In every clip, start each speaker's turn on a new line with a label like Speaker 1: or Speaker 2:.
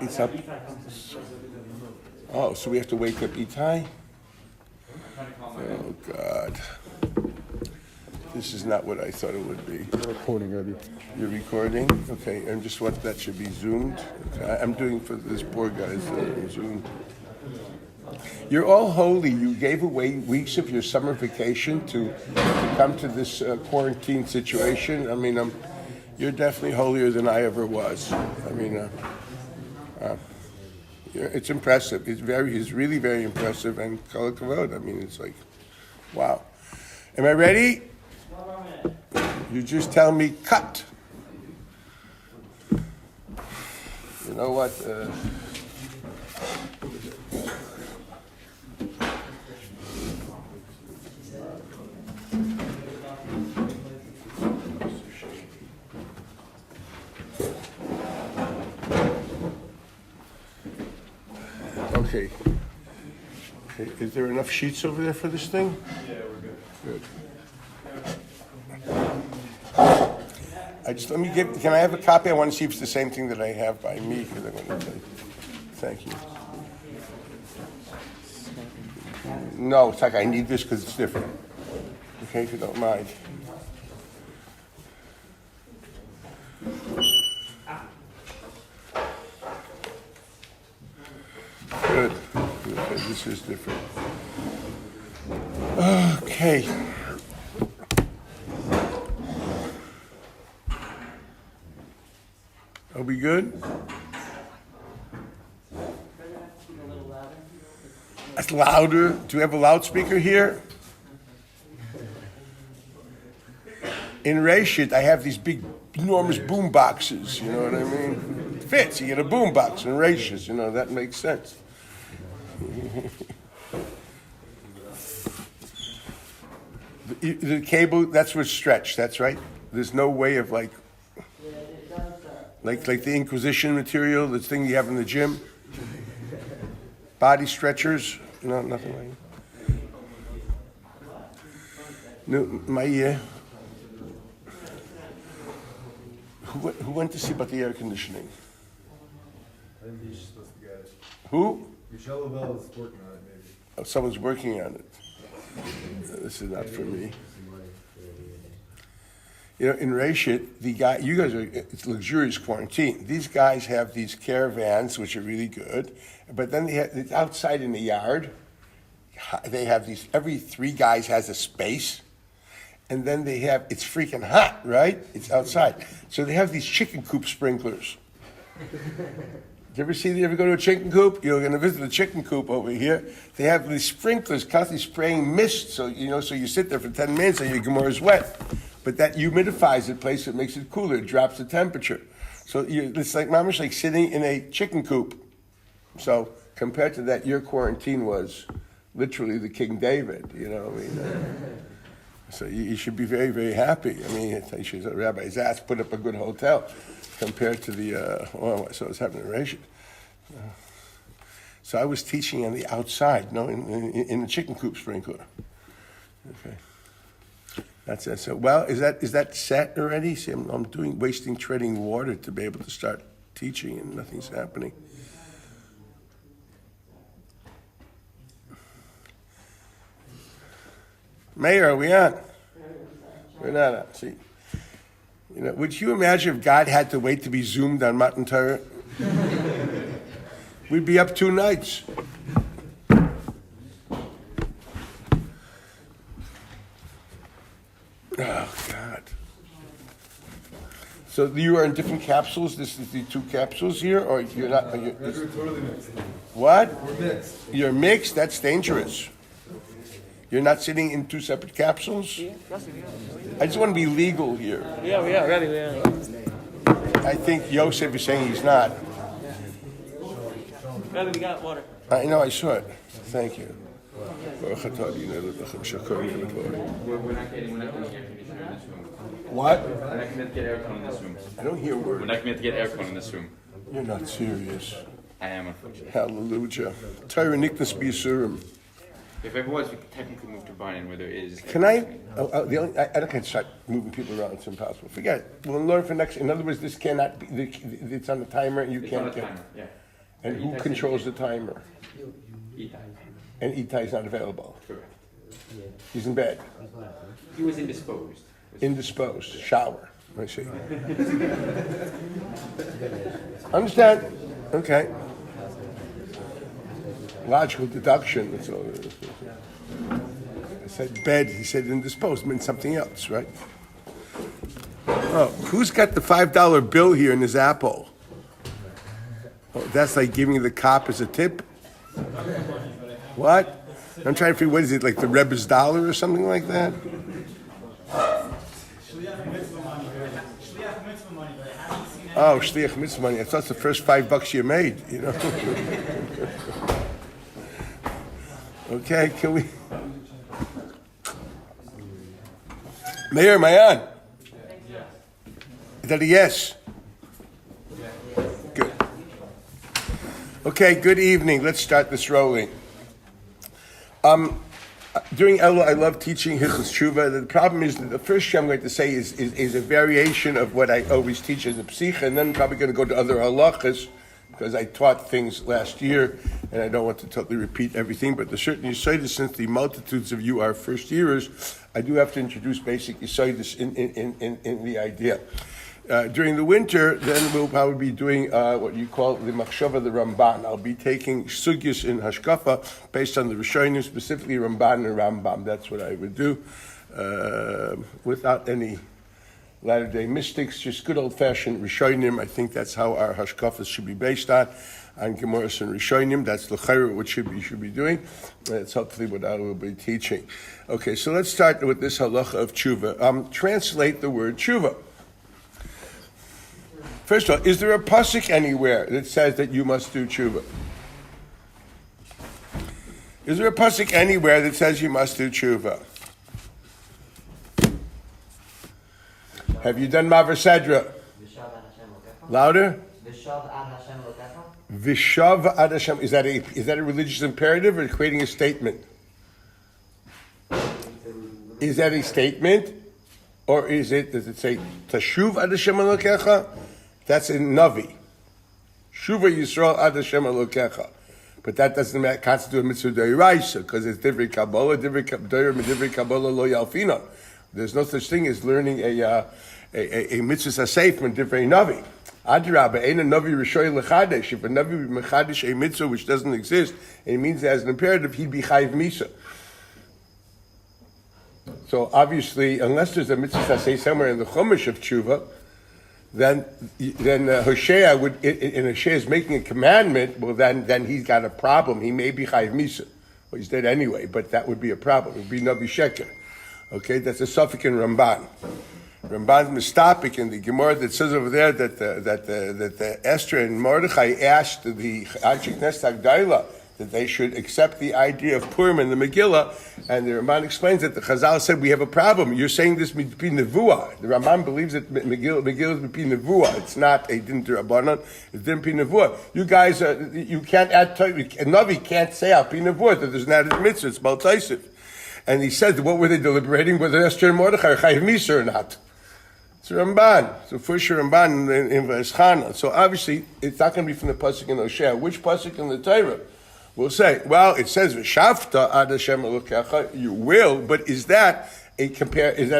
Speaker 1: It's up. Oh, so we have to wake up Itai? Oh, God. This is not what I thought it would be.
Speaker 2: I'm recording already.
Speaker 1: You're recording? Okay, and just what that should be zoomed? Okay, I'm doing for this poor guy's Zoom. You're all holy. You gave away weeks of your summer vacation to come to this quarantine situation. I mean, you're definitely holier than I ever was. I mean, it's impressive. It's really very impressive, and kol hakavod. I mean, it's like, wow. Am I ready? You just tell me cut. You know what? Okay. Is there enough sheets over there for this thing?
Speaker 2: Yeah, we're good.
Speaker 1: Good. Can I have a copy? I want to see if it's the same thing that I have by me, because I want to say, thank you. No, it's like I need this because it's different. Okay, if you don't mind. Good. Okay, this is different. Okay. Are we good? That's louder. Do we have a loudspeaker here? In Reshit, I have these big, enormous boom boxes. You know what I mean? It fits. You get a boom box in Reshit. You know, that makes sense. The cable, that's what's stretched. That's right. There's no way of like the Inquisition material, the thing you have in the gym. Body stretchers. No, nothing like that. No, who went to see about the air conditioning?
Speaker 2: I think he's supposed to get it.
Speaker 1: Who?
Speaker 2: Michelle Lavelle is working on it, maybe.
Speaker 1: Oh, someone's working on it. This is not for me. You know, in Reshit, you guys it's luxurious quarantine. These guys have these caravans, which are really good, but then it's outside in the yard. They have these, every 3 guys has a space, and then it's freaking hot, right? It's outside. So they have these chicken coop sprinklers. You ever go to a chicken coop? You're going to visit a chicken coop over here. They have these sprinklers constantly spraying mist, so you sit there for 10 minutes and your gemara is wet. But that humidifies the place, it makes it cooler, it drops the temperature. So it's like mamash, like sitting in a chicken coop. So compared to that, your quarantine was literally the King David, you know. I mean, so you should be very, very happy. I mean, Rabbi Zatz put up a good hotel compared to the, so it's happening in Reshit. So I was teaching on the outside, in the chicken coop sprinkler. Okay. That's it. So, well, is that set already? See, I'm treading water to be able to start teaching, and nothing's happening. Mayor, are we on? We're not on. See, would you imagine if God had to wait to be zoomed on Matan Torah? We'd be up 2 nights. Oh, God. So you are in different capsules? This is the 2 capsules here? Or you're not?
Speaker 2: We're totally mixed.
Speaker 1: What?
Speaker 2: We're mixed.
Speaker 1: You're mixed? That's dangerous. You're not sitting in 2 separate capsules? I just want to be legal here.
Speaker 3: Yeah, we are ready. Yeah.
Speaker 1: I think Yosef is saying he's not.
Speaker 3: Ready, we got water.
Speaker 1: I know, I saw it. Thank you.
Speaker 4: We're not getting air conditioner in this room.
Speaker 1: What?
Speaker 4: We're not going to get aircon in this room.
Speaker 1: I don't hear a word.
Speaker 4: We're not going to get aircon in this room.
Speaker 1: You're not serious.
Speaker 4: I am, unfortunately.
Speaker 1: Hallelujah. Torah niknas b'yisurim.
Speaker 4: If it was, we could technically move to Barnon where there is.
Speaker 1: Can I? I don't can start moving people around. It's impossible. Forget it. We'll learn for next. In other words, this cannot be. It's on the timer, and you
Speaker 4: It's
Speaker 1: can't
Speaker 4: on a
Speaker 1: get.
Speaker 4: timer, yeah.
Speaker 1: And who controls the timer?
Speaker 4: Itai.
Speaker 1: And Itai is not available.
Speaker 4: Correct.
Speaker 1: He's in bed.
Speaker 4: He was indisposed.
Speaker 1: Indisposed. Shower. I see. Understand? Okay. Logical deduction. That's all it is. I said bed. He said indisposed. Meant something else, right? Oh, who's got the $5 bill here in his Apple? Oh, that's like giving the cop as a tip? What? I'm trying to figure, what is it, like the Rebbe's dollar or something like that? Oh, Shliach Mitzvah money. I thought it's the first $5 you made, you know? Okay, can we? Mayor, am I on? Is that a yes? Good. Okay, good evening. Let's start this rolling. During Elul, I love teaching Hilchos Teshuva. The problem is that the first shir I'm going to say is a variation of what I always teach as a psicha, and then I'm probably going to go to other halachas, because I taught things last year, and I don't want to totally repeat everything, but the certain Yesodis, since the multitudes of you are first years, I do have to introduce basic Yesodis in the idea. During the winter, then we'll probably be doing what you call the Machshava, the Ramban. I'll be taking sugyas in Hashkafa based on the Rishonim, specifically Ramban and Rambam. That's what I would do, without any latter-day mystics, just good old-fashioned Rishonim. I think that's how our Hashkafas should be based on Gemaras and Rishonim. That's l'chayra what you should be doing. That's hopefully what I will be teaching. Okay, so let's start with this halacha of tshuva. Translate the word tshuva. First of all, is there a pasuk anywhere that says that you must do tshuva? Is there a pasuk anywhere that says you must do tshuva? Have you done Maver Sedra? Louder? Vishav ad Hashem. Is that a religious imperative or creating a statement? Is that a statement? Or does it say Tashuv ad Hashem Elokecha? That's in Navi. Shuva Yisrael ad Hashem Elokecha. But that doesn't constitute a mitzvah d'oraisa, because it's divrei Kabbalah, divrei Kabbalah lo yalfina. There's no such thing as learning a mitzvah saseif from divrei Navi. Adrabah, ain't a Navi rishoy lechadesh. If a Navi mechadesh a mitzvah which doesn't exist, it means as an imperative, he'd be chayiv misa. So obviously, unless there's a mitzvah saseif somewhere in the chumash of tshuva, then Hosea would, and Hosea is making a commandment, well then he's got a problem. He may be chayiv misa. Well, he's dead anyway, but that would be a problem. It would be Navi Sheker. Okay, that's a suffix in Ramban. Ramban's mistapik in the Gemara that says over there that Esther and Mordechai asked the Anshei Knesset Hagdalah that they should accept the idea of Purim in the Megillah, and the Ramban explains that the Chazal said, we have a problem. You're saying this mipi nevuah. The Ramban believes that Megillah is mipi nevuah. It's not a din d'Rabbanan, it's din pi nevuah. You guys, you can't add, a Navi can't say al pi nevuah, that there's not a mitzvah, it's Baltaisiv. And he said, what were they deliberating, whether Esther and Mordechai are chayiv misa or not? It's a Ramban. So first Ramban in V'eschana. So obviously, it's not going to be from the pasuk in Hosea. Which pasuk in the Torah? We'll say, well, it says V'shavta ad Hashem Elokecha, you will, but is that a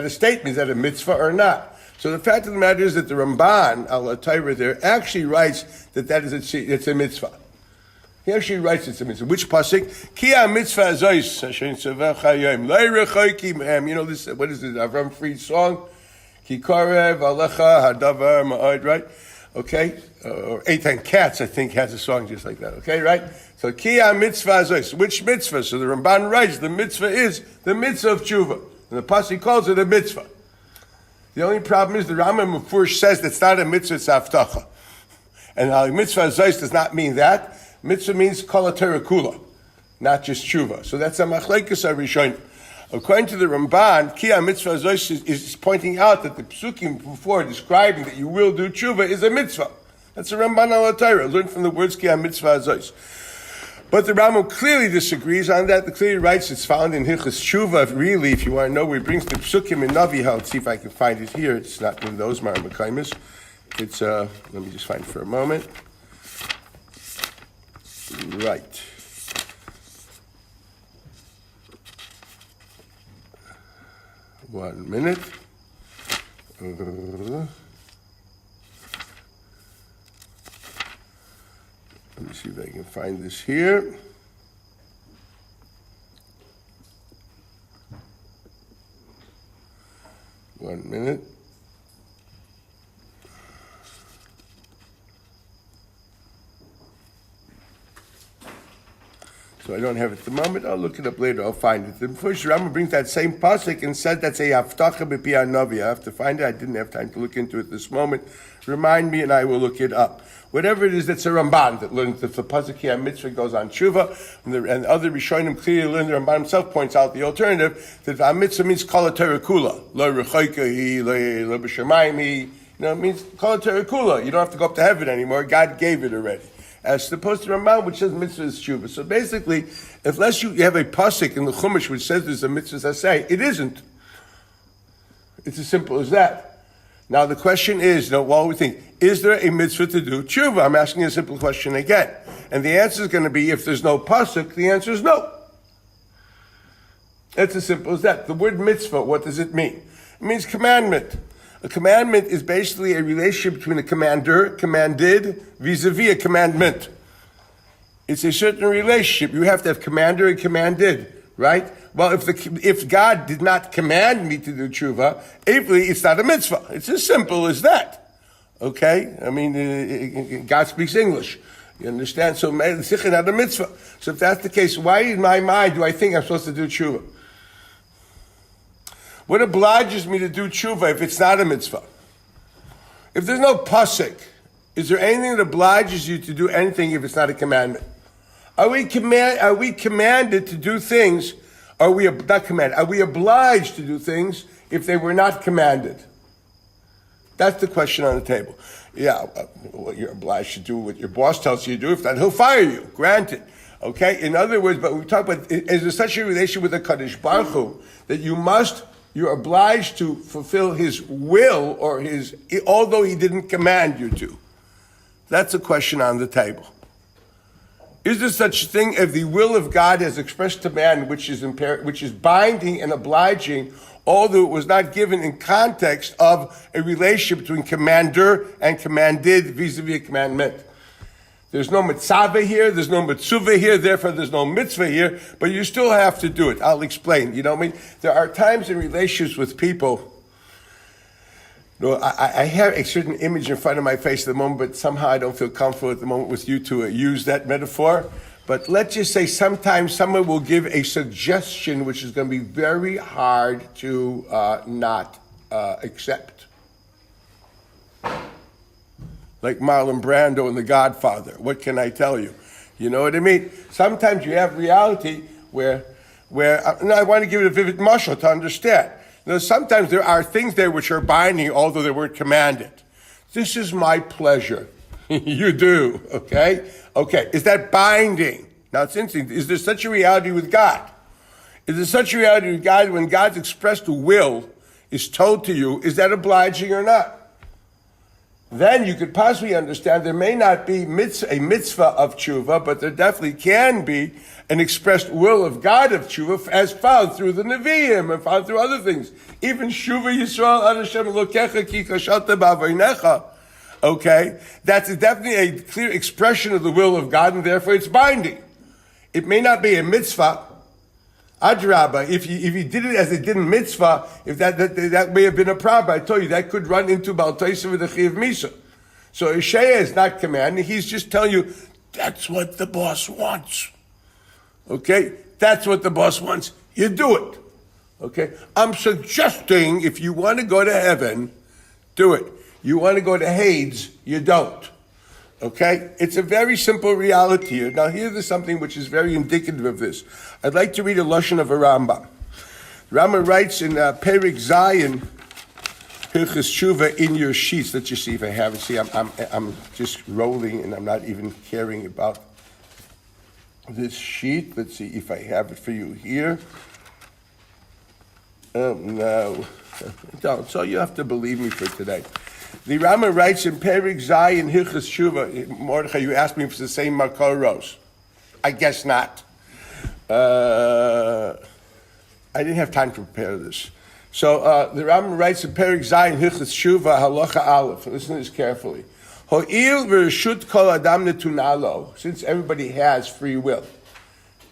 Speaker 1: statement? Is that a mitzvah or not? So the fact of the matter is that the Ramban al Torah there actually writes that it's a mitzvah. He actually writes it's a mitzvah. Which pasuk? Ki mitzvah azois Hashem tzavach hayom le'rechoki mehem. You know this? What is this? Avram Fried's song. Ki karev alecha hadavar ma'od. Right? Okay. Or Eitan Katz, I think, has a song just like that. Okay, right? So ki mitzvah azois. Which mitzvah? So the Ramban writes the mitzvah is the mitzvah of tshuva, and the pasuk calls it a mitzvah. The only problem is the Rambam Mufurish says that's not a mitzvah, it's avtacha. And mitzvah azois does not mean that. Mitzvah means kol Torah kula, not just tshuva. So that's a machlekes arishonim. According to the Ramban, Ki mitzvah azois is pointing out that the psukim before describing that you will do tshuva is a mitzvah. That's a Ramban al Torah, learned from the words Ki mitzvah azois. But the Rambam clearly disagrees on that. The clearly writes it's found in Hilchos Teshuva. Really, if you want to know where he brings the Psukim in Navi, let's see if I can find it here. It's not in those Maramekaimis. It's, let me just find it for a moment. Right. One minute. Let me see if I can find this here. One minute. So I don't have it at the moment. I'll look it up later. I'll find it. The first Rambam brings that same pasuk and said that's a haftacha b'pi hanavi. I have to find it. I didn't have time to look into it this moment. Remind me, and I will look it up. Whatever it is, that's a Ramban that learns that the pasuk here mitzvah goes on tshuva, and other Rishonim clearly learn. The Ramban himself points out the alternative that the mitzvah means kol haTorah kula, lo rechoika hi, lo b'shamayim hi. It means kol haTorah kula. You don't have to go up to heaven anymore. God gave it already. As opposed to Ramban, which says mitzvah is tshuva. So basically, unless you have a pasuk in the Chumash which says there's a mitzvah say, it isn't. It's as simple as that. Now the question is, while we think, is there a mitzvah to do tshuva? I'm asking you a simple question again. And the answer is going to be, if there's no pasuk, the answer is no. It's as simple as that. The word mitzvah, what does it mean? It means commandment. A commandment is basically a relationship between a commander, commanded, vis-a-vis a commandment. It's a certain relationship. You have to have commander and commanded, right? Well, if God did not command me to do tshuva, it's not a mitzvah. It's as simple as that. Okay? I mean, God speaks English. You understand? So, it's not a mitzvah. So if that's the case, why in my mind do I think I'm supposed to do tshuva? What obliges me to do tshuva if it's not a mitzvah? If there's no pasuk, is there anything that obliges you to do anything if it's not a commandment? Are we commanded to do things? Are we obliged to do things if they were not commanded? That's the question on the table. Yeah, well, you're obliged to do what your boss tells you to do. If not, he'll fire you. Granted. Okay? In other words, but we talk about, is there such a relation with the Kadosh Baruch Hu that you're obliged to fulfill his will or although he didn't command you to? That's a question on the table. Is there such a thing as the will of God as expressed to man, which is binding and obliging, although it was not given in context of a relationship between commander and commanded vis-a-vis a commandment? There's no mitzvah here, there's no mitzvah here, therefore there's no mitzvah here, but you still have to do it. I'll explain. You know what I mean? There are times in relationships with people, I have a certain image in front of my face at the moment, but somehow I don't feel comfortable at the moment with you to use that metaphor. But let's just say sometimes someone will give a suggestion which is going to be very hard to not accept. Like Marlon Brando in The Godfather. What can I tell you? You know what I mean? Sometimes you have reality where I want to give it a vivid mashal to understand. Sometimes there are things there which are binding, although they weren't commanded. This is my pleasure. You do, okay? Okay, is that binding? Now it's interesting. Is there such a reality with God? Is there such a reality with God when God's expressed will is told to you, is that obliging or not? Then you could possibly understand there may not be a mitzvah of tshuva, but there definitely can be an expressed will of God of tshuva as found through the Nevi'im and found through other things. Even Shuva Yisrael ad Hashem Elokecha ki kashalta b'avonecha. Okay? That's definitely a clear expression of the will of God, and therefore it's binding. It may not be a mitzvah. Adrabah, if you did it as a din mitzvah, if that may have been a problem. I told you that could run into Baal Tosef with the Chiyav Misa. So Ishaya is not commanding; he's just telling you that's what the boss wants. Okay, that's what the boss wants. You do it. Okay, I'm suggesting if you want to go to heaven, do it. You want to go to Hades, you don't. Okay? It's a very simple reality here. Now, here's something which is very indicative of this. I'd like to read a lashon of a Rambam. Rambam writes in Perik Zayin, Hilchos Teshuva, in your sheets. Let's just see if I have it. See, I'm just rolling, and I'm not even caring about this sheet. Let's see if I have it for you here. Oh, no. Don't. So you have to believe me for today. The Rama writes in Perik Zai in Hilchas Teshuva. Mordechai, you asked me if it's the same Makoros. I guess not. I didn't have time to prepare this. So the Rama writes in Perik Zai in Hilchas Teshuva, Halacha Aleph. Listen to this carefully. Ho'il v'reshut kol adam netunalo. Since everybody has free will.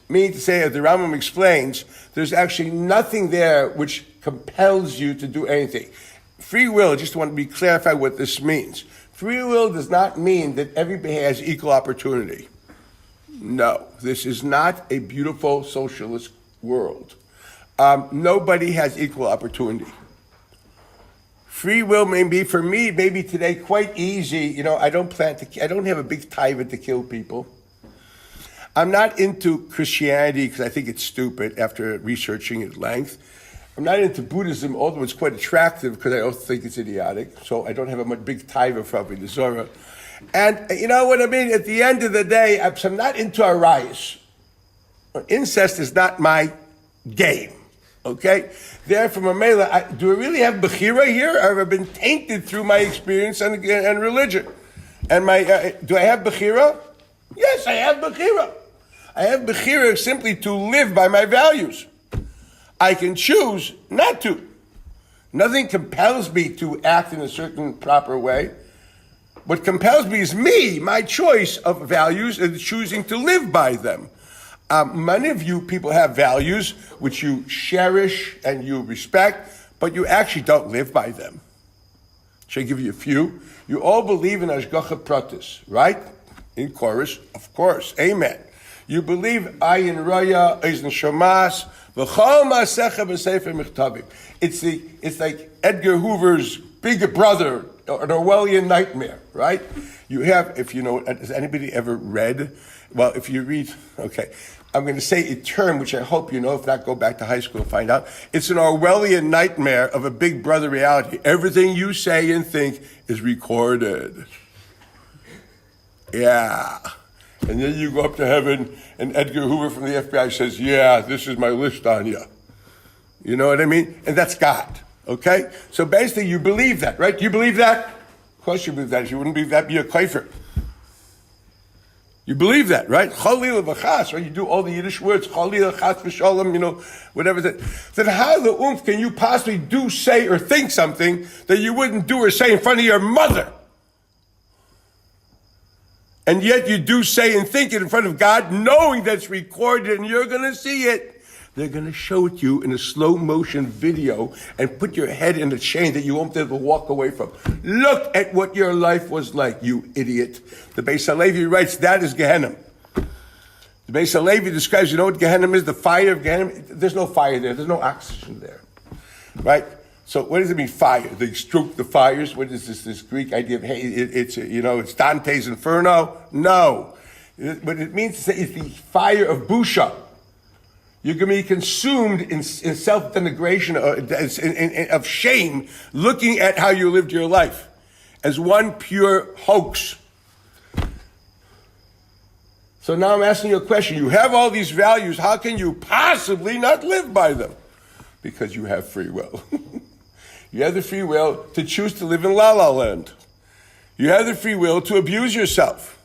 Speaker 1: Meaning to say, as the Rambam explains, there's actually nothing there which compels you to do anything. Free will, just want to be clarified what this means. Free will does not mean that everybody has equal opportunity. No, this is not a beautiful socialist world. Nobody has equal opportunity. Free will may be, for me, maybe today quite easy. I don't have a big taiva to kill people. I'm not into Christianity because I think it's stupid after researching at length. I'm not into Buddhism, although it's quite attractive because I also think it's idiotic. So I don't have a big taiva for Avodah Zarah. And you know what I mean? At the end of the day, I'm not into arayos. Incest is not my game. Okay? Therefore, Mamela, do I really have Bechira here? Or have I been tainted through my experience and religion? And do I have Bechira? Yes, I have Bechira. I have Bechira simply to live by my values. I can choose not to. Nothing compels me to act in a certain proper way. What compels me is me, my choice of values, and choosing to live by them. Many of you people have values which you cherish and you respect, but you actually don't live by them. Shall I give you a few? You all believe in Ashgacha Pratis, right? In chorus, of course. Amen. You believe Ayin Raya, Eizn Shamas, V'chol Ma'asecha B'Sefer Mechtavim. It's like Edgar Hoover's big brother, an Orwellian nightmare, right? You have, if you know, has anybody ever read? Well, if you read, okay, I'm going to say a term which I hope you know, if not go back to high school and find out. It's an Orwellian nightmare of a big brother reality. Everything you say and think is recorded. Yeah. And then you go up to heaven and Edgar Hoover from the FBI says, yeah, this is my list on you. You know what I mean? And that's God. Okay? So basically you believe that, right? You believe that? Of course you believe that. If you wouldn't believe that, be a kafir. You believe that, right? Chalil v'chas, right? You do all the Yiddish words, Chalil, chas v'shalom, whatever that. Then how the oomph can you possibly do, say, or think something that you wouldn't do or say in front of your mother? And yet you do say and think it in front of God, knowing that it's recorded and you're going to see it. They're going to show it to you in a slow motion video and put your head in a chain that you won't be able to walk away from. Look at what your life was like, you idiot. The Beis Halevi writes, that is Gehenna. The Beis Halevi describes, you know what Gehenna is? The fire of Gehenna. There's no fire there. There's no oxygen there. Right? So what does it mean, fire? They stroke the fires? What is this Greek idea of, hey, it's Dante's Inferno? No. What it means to say is the fire of Busha. You're going to be consumed in self-denigration of shame, looking at how you lived your life as one pure hoax. So now I'm asking you a question. You have all these values. How can you possibly not live by them? Because you have free will. You have the free will to choose to live in La La Land. You have the free will to abuse yourself.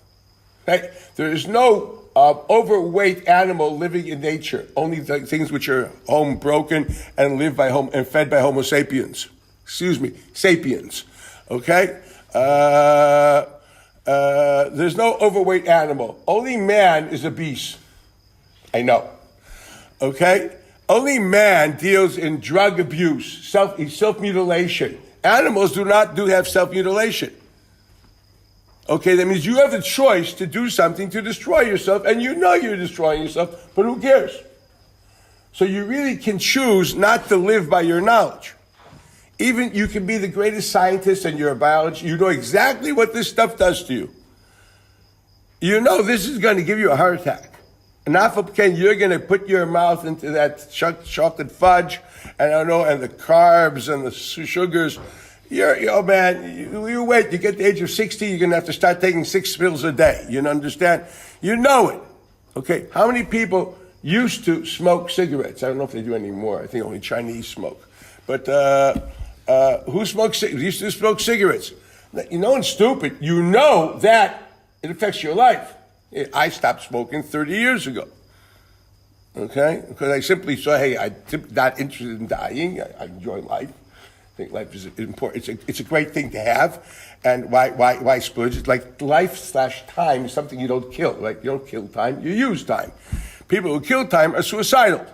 Speaker 1: Right? There is no overweight animal living in nature. Only the things which are home broken and live by home and fed by Homo sapiens. Sapiens. Okay? There's no overweight animal. Only man is a beast. I know. Okay? Only man deals in drug abuse, self-mutilation. Animals do have self-mutilation. Okay, that means you have the choice to do something to destroy yourself, and you know you're destroying yourself, but who cares? So you really can choose not to live by your knowledge. Even you can be the greatest scientist and you're a biologist, you know exactly what this stuff does to you. You know this is going to give you a heart attack. And you're going to put your mouth into that chocolate fudge, and the carbs and the sugars. You wait, you get the age of 60, you're going to have to start taking 6 pills a day. You understand? You know it. Okay, how many people used to smoke cigarettes? I don't know if they do anymore. I think only Chinese smoke. But who smokes? Used to smoke cigarettes. You know, it's stupid. You know that it affects your life. I stopped smoking 30 years ago. Okay, because I simply saw, hey, I'm not interested in dying. I enjoy life. I think life is important. It's a great thing to have. And why splurge? It's like life/time is something you don't kill, right? You don't kill time, you use time. People who kill time are suicidal.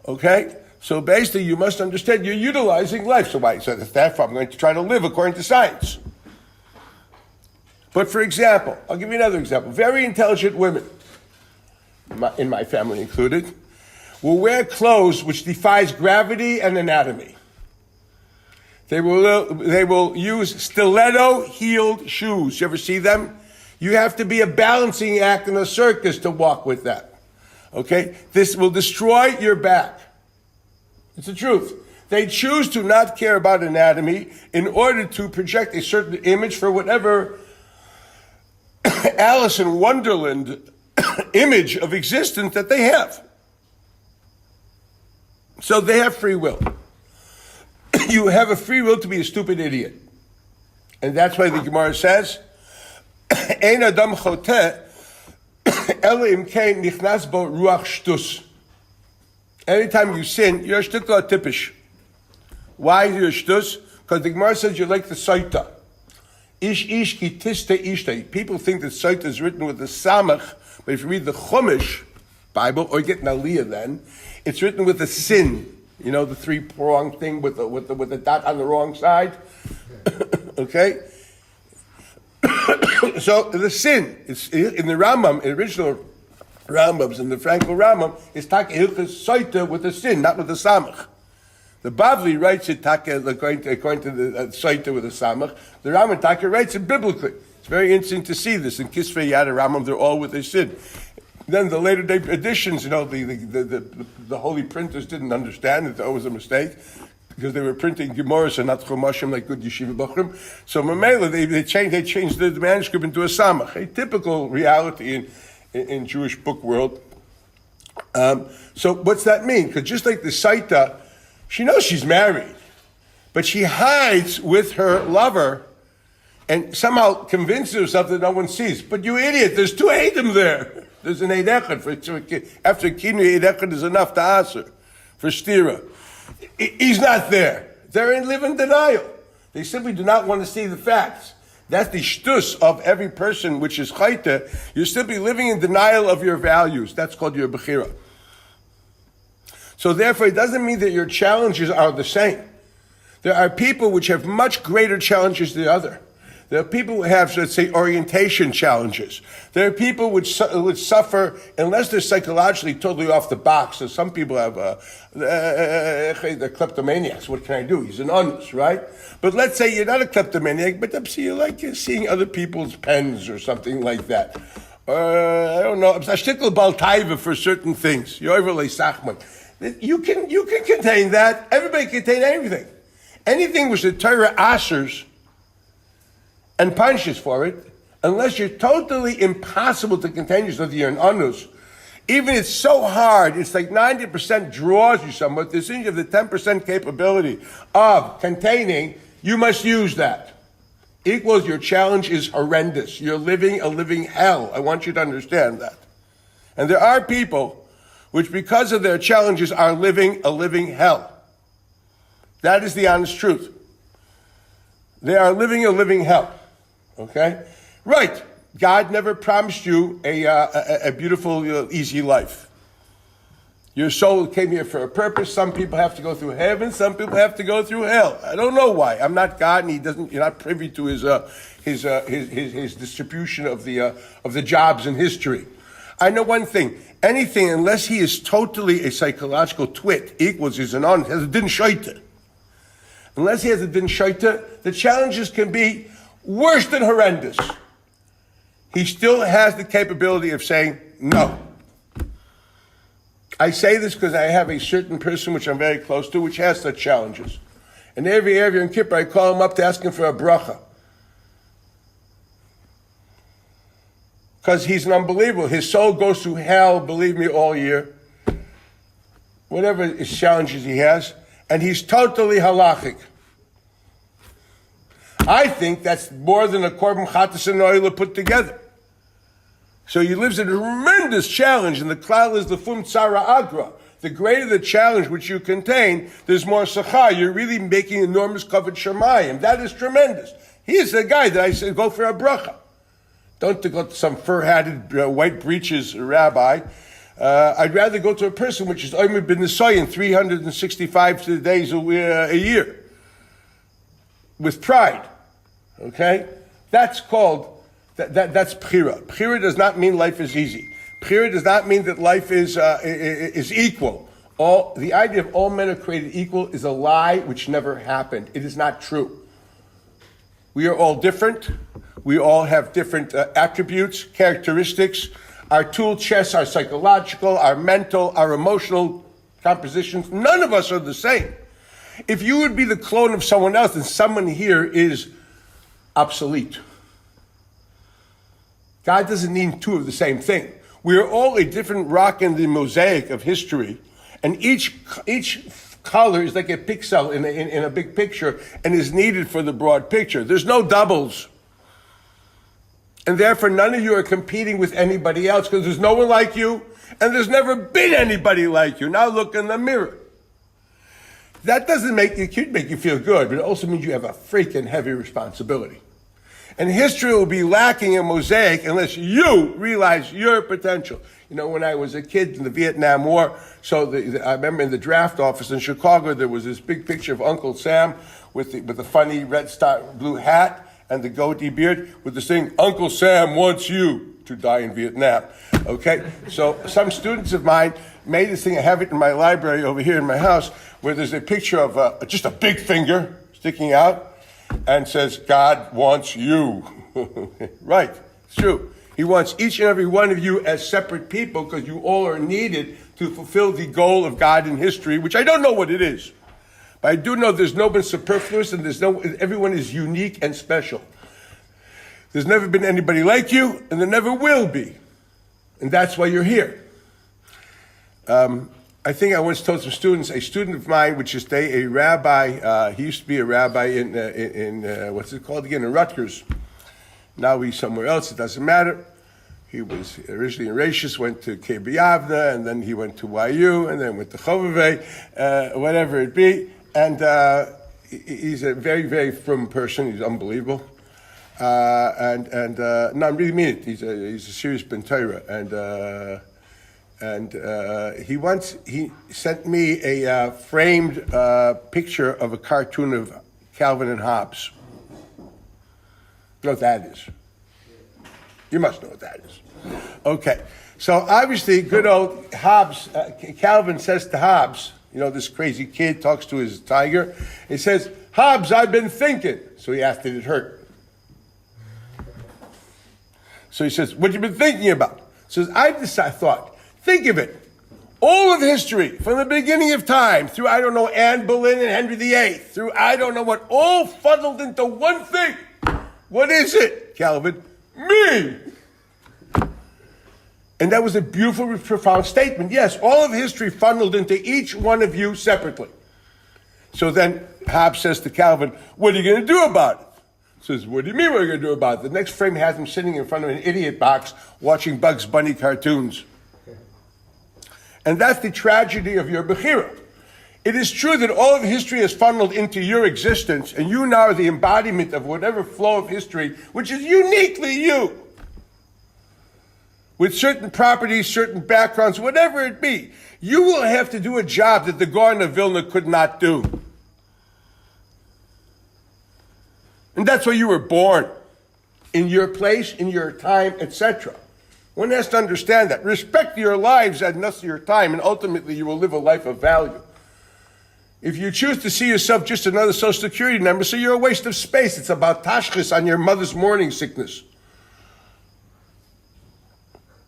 Speaker 1: Okay? So basically you must understand you're utilizing life. So therefore I'm going to try to live according to science. But for example, I'll give you another example. Very intelligent women, in my family included, will wear clothes which defies gravity and anatomy. They will use stiletto-heeled shoes. You ever see them? You have to be a balancing act in a circus to walk with that. Okay? This will destroy your back. It's the truth. They choose to not care about anatomy in order to project a certain image for whatever Alice in Wonderland image of existence that they have. So they have free will. You have a free will to be a stupid idiot. And that's why the Gemara says, Ein adam choteh, ela im kein nichnas bo ruach shtus. Anytime you sin, you're a shtukla typish. Why you're a shtus? Because the Gemara says you're like the Saita. Ish ki tiste ishte. People think that Saita is written with the samach, but if you read the Chumash Bible, or you get an aliyah then, it's written with a sin. You know, the three-pronged thing with the dot on the wrong side? Okay? So the sin, it's in the Rambam, in original Rambams, in the Frankel Rambam, is taka hilchas soita with a sin, not with a samach. The Bavli writes it taka according to the soita with a samach. The Rambam taka writes it biblically. It's very interesting to see this. In Kisvei Yad Rambam, they're all with a sin. Then the later day editions, you know, the holy printers didn't understand it. That was a mistake because they were printing Gemaras and not Chumashim like good yeshiva bachrim. So Mamela, they changed the manuscript into a samach, a typical reality in Jewish book world. So what's that mean? Because just like the Saita, she knows she's married, but she hides with her lover and somehow convinces herself that no one sees. But you idiot, there's two Adam there. There's an Eid Echad. After Kinu, Eid Echad is enough to answer for Stira. He's not there. They live in denial. They simply do not want to see the facts. That's the shtus of every person, which is chayte. You're simply living in denial of your values. That's called your bechira. So therefore, it doesn't mean that your challenges are the same. There are people which have much greater challenges than the other. There are people who have, let's say, orientation challenges. There are people which suffer unless they're psychologically totally off the box. So some people have, they're kleptomaniacs. What can I do? He's an honest, right? But let's say you're not a kleptomaniac, but you like seeing other people's pens or something like that. I don't know. I'm a shtickle baltaiva for certain things. You're overly sachman. You can contain that. Everybody can contain anything. Anything which the Torah ashers and punishes for it, unless you're totally impossible to contain yourself, you're an anus. Even it's so hard, it's like 90% draws you somewhat. As soon as you have the 10% capability of containing, you must use that. Equals your challenge is horrendous. You're living a living hell. I want you to understand that. And there are people which, because of their challenges, are living a living hell. That is the honest truth. They are living a living hell. Okay? Right. God never promised you a beautiful, easy life. Your soul came here for a purpose. Some people have to go through heaven. Some people have to go through hell. I don't know why. I'm not God, and you're not privy to his distribution of the jobs in history. I know one thing. Anything, unless he is totally a psychological twit, equals he's an on, has a din shaita. Unless he has a din shaita, the challenges can be worse than horrendous. He still has the capability of saying no. I say this because I have a certain person which I'm very close to, which has such challenges. And every Erev Yom Kippur, I call him up to ask him for a bracha. because he's an unbelievable. His soul goes through hell, believe me, all year. Whatever challenges he has. And he's totally halachic. I think that's more than a korban chatas and oila put together. So he lives in a tremendous challenge, and the klal is the fum tzara agra. The greater the challenge which you contain, there's more sachar. You're really making enormous covered shemayim. That is tremendous. He is the guy that I said, go for a bracha. Don't go to some fur-hatted, white breeches rabbi. I'd rather go to a person which is Omer ben Nisayan 365 days a year. With pride. Okay? That's called, that's bchira. Bchira does not mean life is easy. Bchira does not mean that life is equal. The idea of all men are created equal is a lie which never happened. It is not true. We are all different. We all have different attributes, characteristics. Our tool chests, our psychological, our mental, our emotional compositions. None of us are the same. If you would be the clone of someone else, then someone here is obsolete. God doesn't need two of the same thing. We are all a different rock in the mosaic of history, and each color is like a pixel in a big picture and is needed for the broad picture. There's no doubles. And therefore, none of you are competing with anybody else because there's no one like you, and there's never been anybody like you. Now look in the mirror. That doesn't make you feel good, but it also means you have a freaking heavy responsibility. And history will be lacking in mosaic unless you realize your potential. You know, when I was a kid in the Vietnam War, I remember in the draft office in Chicago, there was this big picture of Uncle Sam with the funny red star blue hat and the goatee beard with the saying, Uncle Sam wants you to die in Vietnam. Okay? So some students of mine made this thing. I have it in my library over here in my house where there's a picture of just a big finger sticking out and says, God wants you. Right. It's true. He wants each and every one of you as separate people because you all are needed to fulfill the goal of God in history, which I don't know what it is. But I do know there's no one superfluous and everyone is unique and special. There's never been anybody like you and there never will be. And that's why you're here. I think I once told some students, a student of mine, which is today a rabbi, he used to be a rabbi in what's it called again, in Rutgers. Now he's somewhere else, it doesn't matter. He was originally in Rashis, went to Yavna, and then he went to YU, and then went to Chovevei, whatever it be. And he's a very, very frum person. He's unbelievable. No, I really mean it. He's a serious Ben Torah. And he sent me a framed picture of a cartoon of Calvin and Hobbes. You know what that is? You must know what that is. Okay. So obviously, good old Hobbes, Calvin says to Hobbes, you know, this crazy kid talks to his tiger. He says, Hobbes, I've been thinking. So he asked, did it hurt? So he says, what you been thinking about? He says, I thought, think of it. All of history, from the beginning of time, through, I don't know, Anne Boleyn and Henry VIII, through, I don't know what, all funneled into one thing. What is it, Calvin? Me! And that was a beautiful, profound statement. Yes, all of history funneled into each one of you separately. So then Hobbes says to Calvin, what are you going to do about it? He says, what do you mean what are you going to do about it? The next frame has him sitting in front of an idiot box watching Bugs Bunny cartoons. And that's the tragedy of your Bechira. It is true that all of history has funneled into your existence, and you now are the embodiment of whatever flow of history, which is uniquely you. With certain properties, certain backgrounds, whatever it be, you will have to do a job that the Gaon of Vilna could not do. And that's why you were born. In your place, in your time, etc. One has to understand that. Respect your lives and thus your time, and ultimately you will live a life of value. If you choose to see yourself just another Social Security number, so you're a waste of space. It's about tashchis on your mother's morning sickness.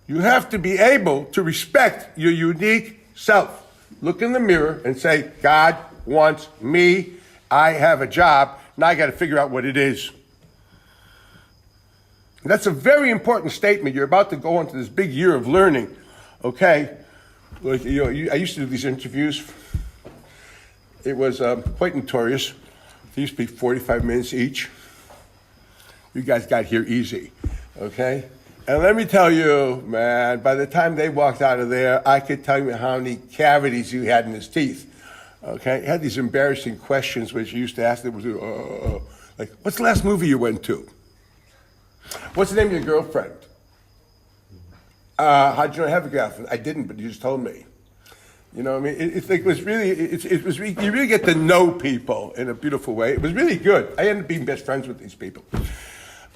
Speaker 1: You have to be able to respect your unique self. Look in the mirror and say, God wants me. I have a job. Now I got to figure out what it is. That's a very important statement. You're about to go into this big year of learning, okay? Like, I used to do these interviews. It was quite notorious. They used to be 45 minutes each. You guys got here easy, okay? And let me tell you, man, by the time they walked out of there, I could tell you how many cavities you had in his teeth, okay? He had these embarrassing questions which you used to ask them, like, what's the last movie you went to? What's the name of your girlfriend? How'd you not have a girlfriend? I didn't, but you just told me. You know what I mean? It was really, you really get to know people in a beautiful way. It was really good. I ended up being best friends with these people.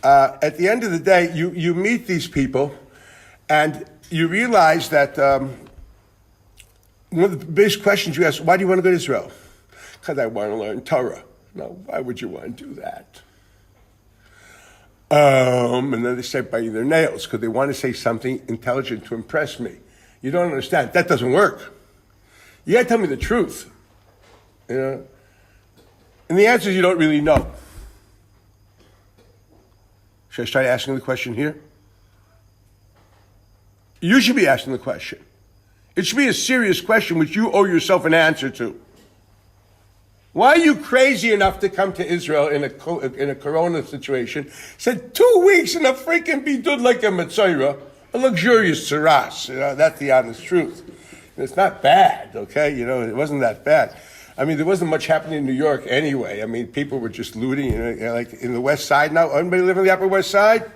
Speaker 1: At the end of the day, you meet these people and you realize that one of the biggest questions you ask, why do you want to go to Israel? Because I want to learn Torah. No, why would you want to do that? And then they start biting their nails because they want to say something intelligent to impress me. You don't understand. That doesn't work. You got to tell me the truth. You know? And the answer is you don't really know. Should I start asking the question here? You should be asking the question. It should be a serious question which you owe yourself an answer to. Why are you crazy enough to come to Israel in a corona situation? Said 2 weeks in a freaking bidud like a Matzorah, a luxurious saras. You know, that's the honest truth. It's not bad, okay? You know, it wasn't that bad. I mean, there wasn't much happening in New York anyway. I mean, people were just looting, you know, like in the West Side now. Anybody live on the Upper West Side?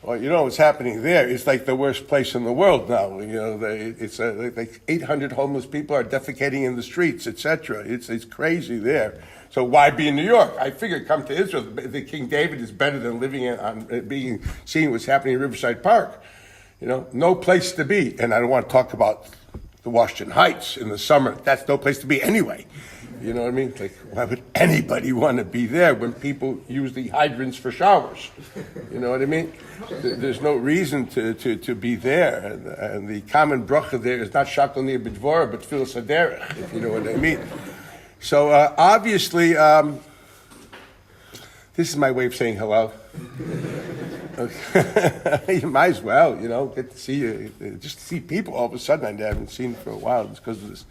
Speaker 1: Well, you know what's happening there. It's like the worst place in the world now. You know, it's like 800 homeless people are defecating in the streets, etc. It's crazy there. So why be in New York? I figured come to Israel. The King David is better than living seeing what's happening in Riverside Park. You know, no place to be. And I don't want to talk about the Washington Heights in the summer. That's no place to be anyway. You know what I mean? Like, why would anybody want to be there when people use the hydrants for showers? You know what I mean? There's no reason to be there. And the common bracha there is not shakal nir b'dvora, but tefillas haderech, if you know what I mean. So obviously, this is my way of saying hello. Okay. You might as well, you know, get to see you, just see people all of a sudden I haven't seen for a while. It's because of this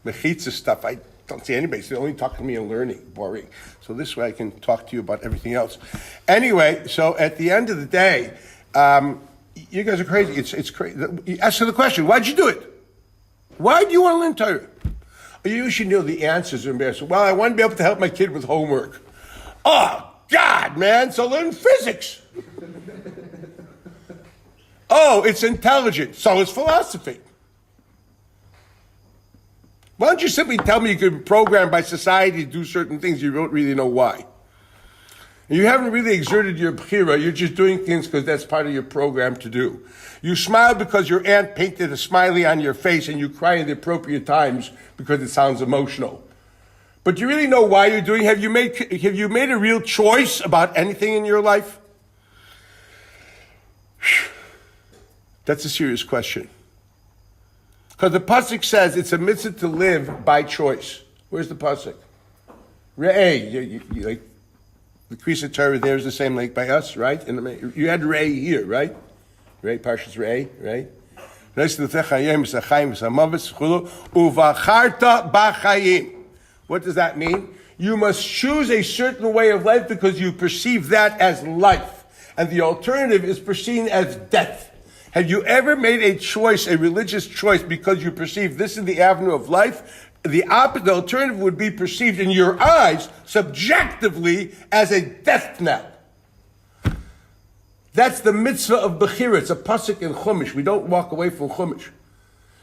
Speaker 1: mechitza stuff. I don't see anybody. So they only talk to me and learning, boring. So this way I can talk to you about everything else. Anyway, so at the end of the day, you guys are crazy. It's crazy. Answer the question, why'd you do it? Why do you want to learn Torah? You should know the answers are embarrassing. Well, I want to be able to help my kid with homework. Oh, God, man, so learn physics. Oh, it's intelligent, so is philosophy. Why don't you simply tell me you could be programmed by society to do certain things you don't really know why? And you haven't really exerted your bechira, you're just doing things because that's part of your program to do. You smile because your aunt painted a smiley on your face and you cry in the appropriate times because it sounds emotional. But do you really know why you're doing it? Have you made a real choice about anything in your life? That's a serious question. Because the pasuk says it's a mitzvah to live by choice. Where's the pasuk? Re'eh, like the Kriyas Torah there is the same like by us, right? You had Re'eh here, right? Re'eh, Parshas Re'eh, right? What does that mean? You must choose a certain way of life because you perceive that as life. And the alternative is perceived as death. Have you ever made a choice, a religious choice, because you perceive this is the avenue of life? The alternative would be perceived in your eyes, subjectively, as a death knell. That's the mitzvah of Bechira. It's a pasuk in Chumash. We don't walk away from Chumash.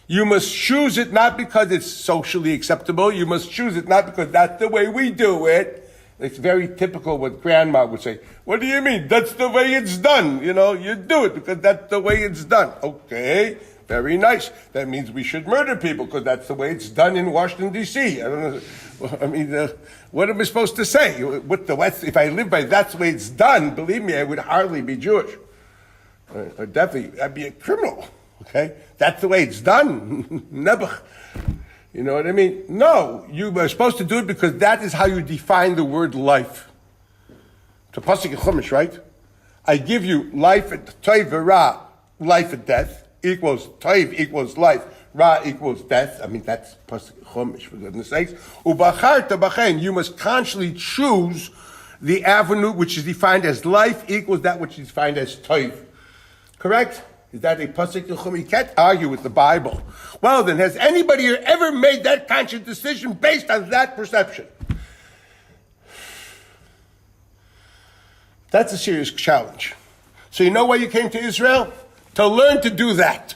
Speaker 1: You must choose it not because it's socially acceptable. You must choose it not because that's the way we do it. It's very typical what grandma would say. What do you mean? That's the way it's done. You know, you do it because that's the way it's done. Okay, very nice. That means we should murder people because that's the way it's done in Washington, D.C. I don't know. I mean, what am I supposed to say? If I live by that's the way it's done, believe me, I would hardly be Jewish. Or definitely, I'd be a criminal. Okay? That's the way it's done. Nebuch. You know what I mean? No, you are supposed to do it because that is how you define the word life. It's a pasuk in Chumash, right? I give you life and toiv ra, life and death, equals toiv equals life, ra equals death. I mean, that's pasuk chumash, for goodness sakes. Ubacharta b'chein, you must consciously choose the avenue which is defined as life equals that which is defined as toiv. Correct? Is that a pasuk chumash? You can't argue with the Bible. Well then, has anybody here ever made that conscious decision based on that perception? That's a serious challenge. So you know why you came to Israel? To learn to do that.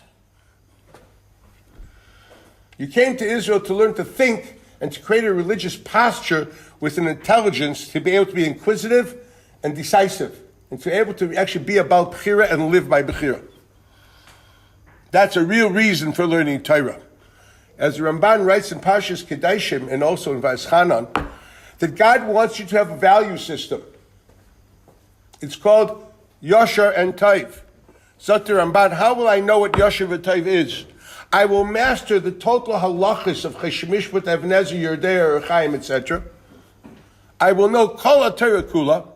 Speaker 1: You came to Israel to learn to think and to create a religious posture with an intelligence to be able to be inquisitive and decisive and to be able to actually be about Bechira and live by Bechira. That's a real reason for learning Torah. As the Ramban writes in Parshas Kedaishim and also in Vayeschanan, that God wants you to have a value system. It's called Yashar and Taiv. Satir Ramban, how will I know what Yashar and Taiv is? I will master the total halachas of Cheshemish with Ebenezer, Yerdei, Chaim, etc. I will know Kol HaTorah Kula.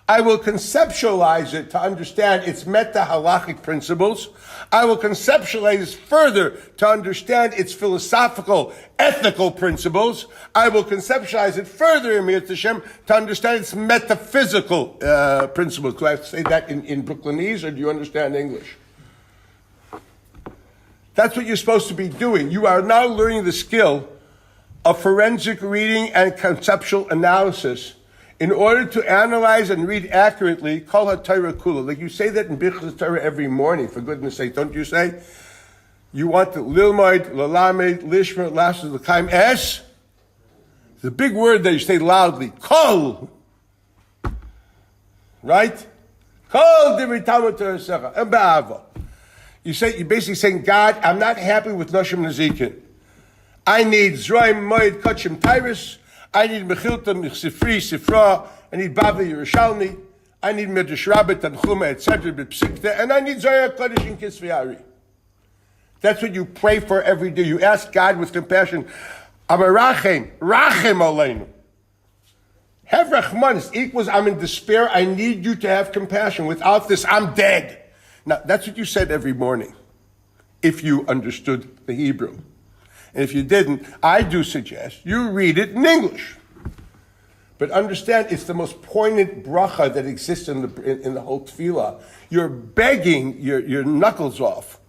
Speaker 1: I will conceptualize it to understand its meta-halachic principles. I will conceptualize it further to understand its philosophical, ethical principles. I will conceptualize it further, Emir Hashem, to understand its metaphysical principles. Do I have to say that in Brooklynese, or do you understand English? That's what you're supposed to be doing. You are now learning the skill of forensic reading and conceptual analysis in order to analyze and read accurately, Kol HaTorah Kula. Like you say that in Birchas Torah every morning, for goodness sake, don't you say? You want to Lilmoid, Lalamed, Lishmer, Lashes, L'chaim, Es. It's a big word that you say loudly. Kol. Right? Kol Divri Talmud Torah Secha. And Ba'ava. You're basically saying, God, I'm not happy with Noshim Nezikin. I need Zroim, Moed, Kachim, Tyrus. I need Mechilta, Sifri, Sifra. I need Bavli, Yerushalmi. I need Medrash Rabbah, Tanchuma, etc., B'Psikta. And I need Zohar Kodesh and Kisvei Ari. That's what you pray for every day. You ask God with compassion, Amarachem, Rachem Aleinu. Have Rachmanis equals I'm in despair. I need you to have compassion. Without this, I'm dead. Now, that's what you said every morning, if you understood the Hebrew. And if you didn't, I do suggest you read it in English. But understand, it's the most poignant bracha that exists in the whole tefillah. You're begging your knuckles off.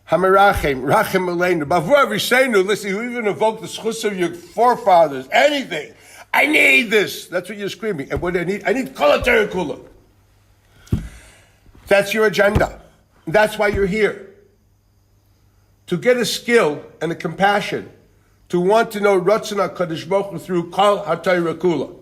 Speaker 1: Hamerachem, Rachem Aleinu, Bavur Avishenu, listen, you even evoke the schus of your forefathers, anything. I need this. That's what you're screaming. And what do I need? I need Kol HaTorah Kula. That's your agenda. That's why you're here. To get a skill and a compassion, to want to know Ratzon HaKadosh Baruch Hu through Kol HaTorah Kula.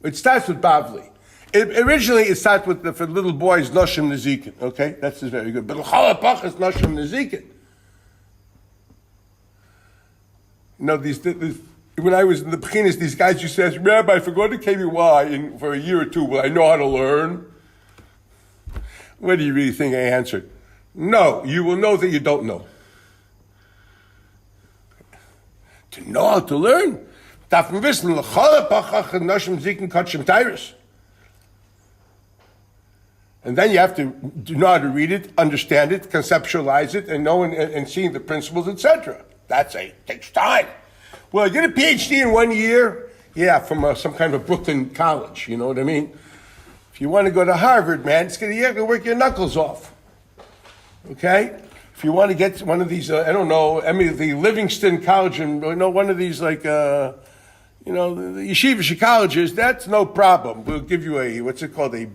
Speaker 1: It starts with Bavli. Originally, it starts with for little boys, Noshim Nezikin. Okay, that's very good. But L'chol HaPach is Noshim Nezikin. You know, when I was in the Bechinas, these guys used to ask, Rabbi, if I go to KBY for a year or two, will I know how to learn? What do you really think I answered? No, you will know that you don't know. To know how to learn, darf man wissen, L'chol HaPach Noshim Nezikin Kachim Tyrus. And then you have to know how to read it, understand it, conceptualize it, and know and seeing the principles, etc. Takes time. Well, get a PhD in 1 year? Yeah, from some kind of Brooklyn college, you know what I mean? If you want to go to Harvard, man, you have to work your knuckles off. Okay? If you want to get one of these, the Livingston College, and one of these the yeshivish colleges, that's no problem. We'll give you a B, what's it called? This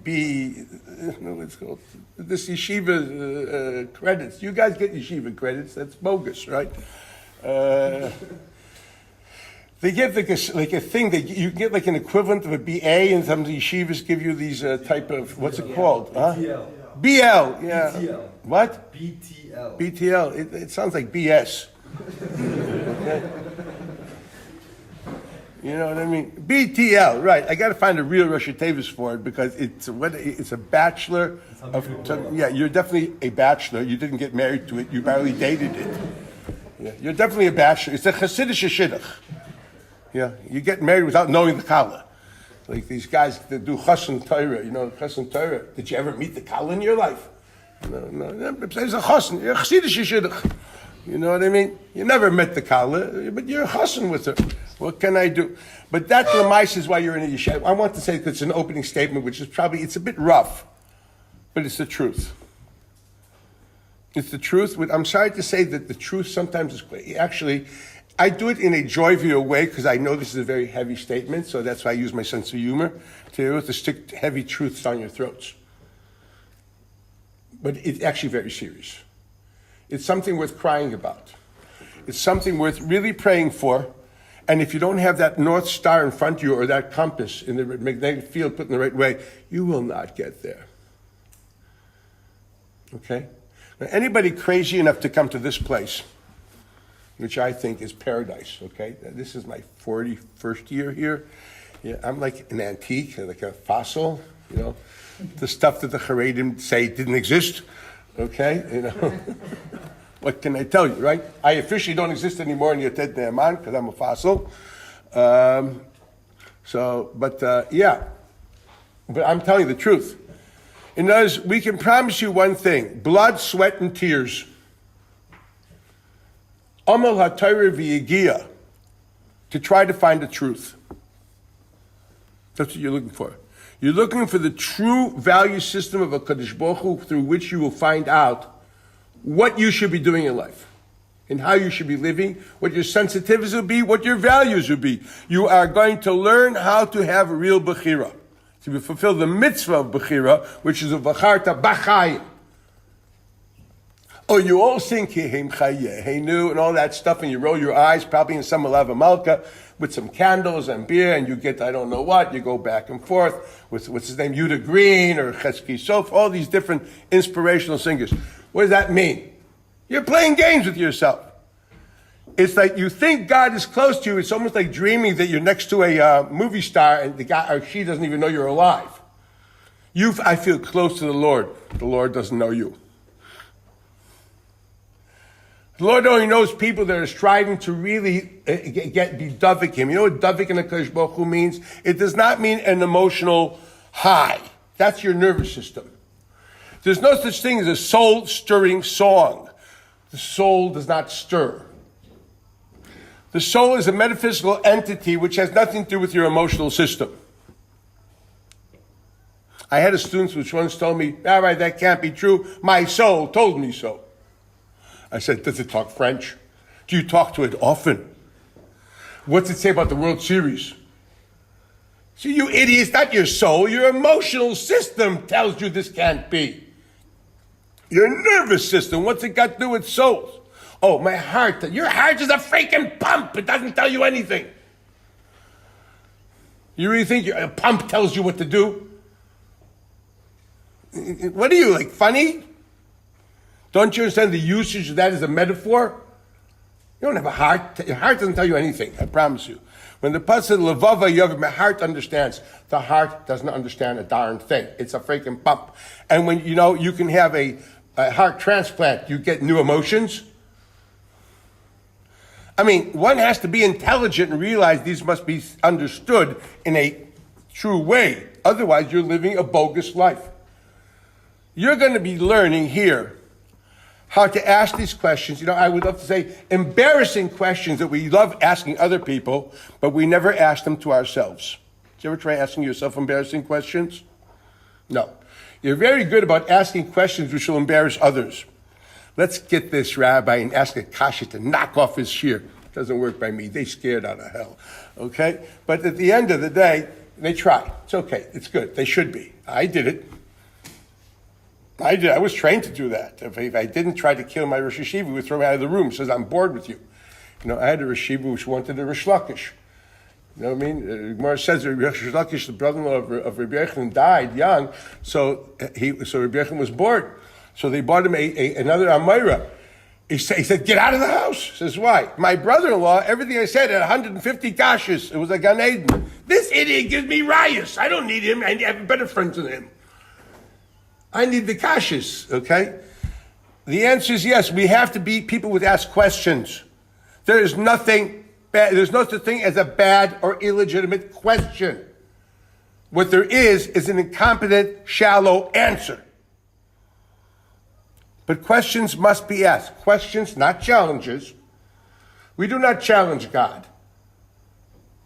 Speaker 1: yeshiva credits. You guys get yeshiva credits, that's bogus, right? They give like a thing that you get like an equivalent of a BA, and some of the yeshivas give you these type of, what's it called? Huh?
Speaker 2: BTL.
Speaker 1: BL, yeah.
Speaker 2: BTL.
Speaker 1: What?
Speaker 2: BTL.
Speaker 1: BTL. It sounds like BS. Okay. You know what I mean? BTL, right. I got to find a real Rosh Hashanah for it because it's a bachelor of, you're definitely a bachelor. You didn't get married to it. You barely dated it. Yeah, you're definitely a bachelor. It's a Hasidic shidduch. Yeah, you get married without knowing the Kala. Like these guys that do chassan Torah, chassan Torah. Did you ever meet the kala in your life? No. There's a chassan. You're a chassidish shidduch. You know what I mean? You never met the kala, but you're a chassan with her. What can I do? But that lemais is why you're in a yeshiva. I want to say that it's an opening statement, which is probably, it's a bit rough, but it's the truth. It's the truth. I'm sorry to say that the truth sometimes is, actually, I do it in a jovial way because I know this is a very heavy statement, so that's why I use my sense of humor to stick heavy truths down your throats. But it's actually very serious. It's something worth crying about. It's something worth really praying for. And if you don't have that North Star in front of you or that compass in the magnetic field put in the right way, you will not get there. Okay? Now, anybody crazy enough to come to this place, which I think is paradise, okay? This is my 41st year here. Yeah, I'm like an antique, like a fossil, the stuff that the Haredim say didn't exist, okay? What can I tell you, right? I officially don't exist anymore in Yated Ne'eman because I'm a fossil. But I'm telling you the truth. In other words, we can promise you one thing: blood, sweat, and tears. Amal HaTorah v'yigia, to try to find the truth. That's what you're looking for. You're looking for the true value system of a Kadosh Baruch Hu through which you will find out what you should be doing in life and how you should be living, what your sensitivities will be, what your values will be. You are going to learn how to have a real Bechira, to fulfill the mitzvah of Bechira, which is a Vacharta Bachayim. Oh, you all sing Kehem Chayehenu and all that stuff, and you roll your eyes, probably in some Alava Malka, with some candles and beer, and you get I don't know what, you go back and forth with, what's his name, Yuda Green or Chesky Sof, all these different inspirational singers. What does that mean? You're playing games with yourself. It's like you think God is close to you. It's almost like dreaming that you're next to a movie star and the guy or she doesn't even know you're alive. I feel close to the Lord. The Lord doesn't know you. The Lord only knows people that are striving to really be Davik Him. You know what Davik in the Kadosh Baruch Hu means? It does not mean an emotional high. That's your nervous system. There's no such thing as a soul-stirring song. The soul does not stir. The soul is a metaphysical entity which has nothing to do with your emotional system. I had a student which once told me, Rabbi, that can't be true. My soul told me so. I said, does it talk French? Do you talk to it often? What's it say about the World Series? So you idiots, not your soul, your emotional system tells you this can't be. Your nervous system, what's it got to do with souls? Oh, my heart. Your heart is a freaking pump. It doesn't tell you anything. You really think a pump tells you what to do? What are you, like funny? Don't you understand the usage of that as a metaphor? You don't have a heart. Your heart doesn't tell you anything, I promise you. When the pasuk Levava Yav, my heart understands. The heart doesn't understand a darn thing. It's a freaking pump. And when you can have a heart transplant, you get new emotions. I mean, one has to be intelligent and realize these must be understood in a true way. Otherwise, you're living a bogus life. You're going to be learning here how to ask these questions. I would love to say embarrassing questions that we love asking other people, but we never ask them to ourselves. Did you ever try asking yourself embarrassing questions? No. You're very good about asking questions which will embarrass others. Let's get this rabbi and ask a kasha to knock off his shear. Doesn't work by me. They scared out of hell. Okay? But at the end of the day, they try. It's okay. It's good. They should be. I did it. I was trained to do that. If I didn't try to kill my Rosh Yeshiva, we would throw me out of the room. Says, I'm bored with you. I had a Rosh Yeshiva which wanted a Rish Lakish. You know what I mean? Gemara says that Rish Lakish, the brother-in-law of Rabbi Yechon, died young, so Rabbi Yechon was bored. So they bought him another Amira. He said, get out of the house. He says, why? My brother-in-law, everything I said had 150 kashas. It was like Gan Eden. This idiot gives me rayas. I don't need him. I have better friends than him. I need the kashas, okay? The answer is yes. We have to be people who ask questions. There is nothing bad. There's no such thing as a bad or illegitimate question. What there is an incompetent, shallow answer. But questions must be asked. Questions, not challenges. We do not challenge God.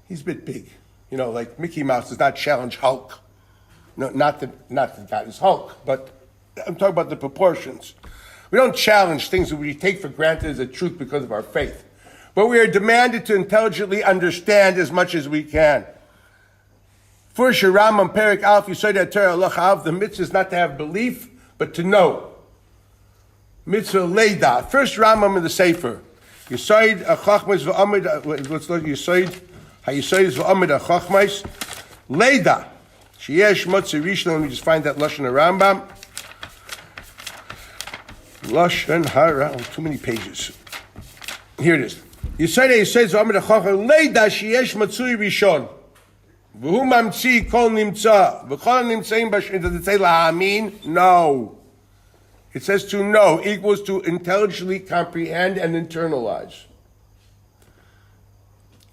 Speaker 1: He's a bit big. You know, like Mickey Mouse does not challenge Hulk. No, not that God is Hulk, but I'm talking about the proportions. We don't challenge things that we take for granted as a truth because of our faith. But we are demanded to intelligently understand as much as we can. First, Rambam Perik Alf Yisod HaTorah Halacha Aleph, the mitzvah is not to have belief, but to know. Mitzvah Leida. First Rambam in the Sefer. Yisod HaChachmais V'Amid, let's look at Yisod. HaYisod is V'Amid HaChachmais. Leida. Sheyesh Motzi Rishon, let me just find that Lashon Rambam. Lashon Hara, too many pages. Here it is. Yisod HaYisod is V'Amid HaChachmais. Leida Sheyesh Motzi Rishon. V'hu mamtzi kol nimtza. V'chol nimtzaim b'shin. Does it say la'amin? No. It says to know equals to intelligently comprehend and internalize.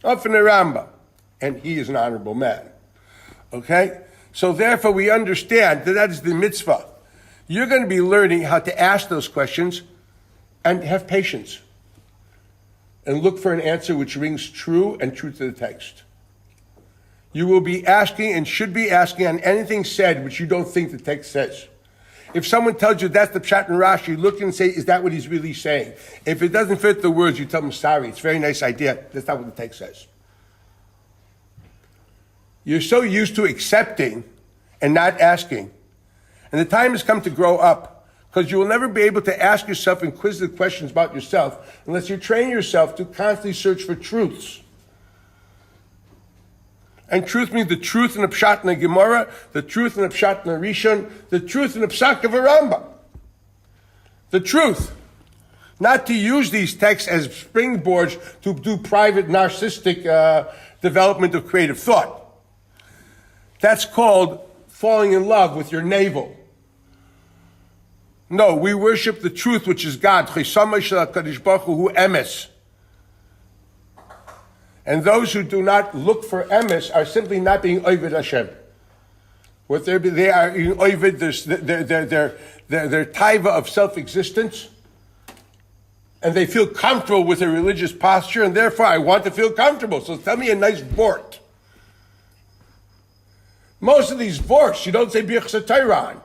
Speaker 1: Up in the Rambam. And he is an honorable man. Okay? So therefore we understand that is the mitzvah. You're going to be learning how to ask those questions and have patience. And look for an answer which rings true and true to the text. You will be asking and should be asking on anything said which you don't think the text says. If someone tells you that's the Pshat and Rashi, you look and say, is that what he's really saying? If it doesn't fit the words, you tell him, sorry, it's a very nice idea. That's not what the text says. You're so used to accepting and not asking. And the time has come to grow up, because you will never be able to ask yourself inquisitive questions about yourself unless you train yourself to constantly search for truths. And truth means the truth in the Pshat in the Gemara, the truth in the Pshat in the Rishon, the truth in the Psak of a Rambam. The truth. Not to use these texts as springboards to do private narcissistic development of creative thought. That's called falling in love with your navel. No, we worship the truth which is God. Emes. And those who do not look for emes are simply not being Ovid Hashem. What they are in Ovid, their taiva of self-existence, and they feel comfortable with their religious posture, and therefore I want to feel comfortable. So tell me a nice vort. Most of these vorts, you don't say Birchas HaTorah.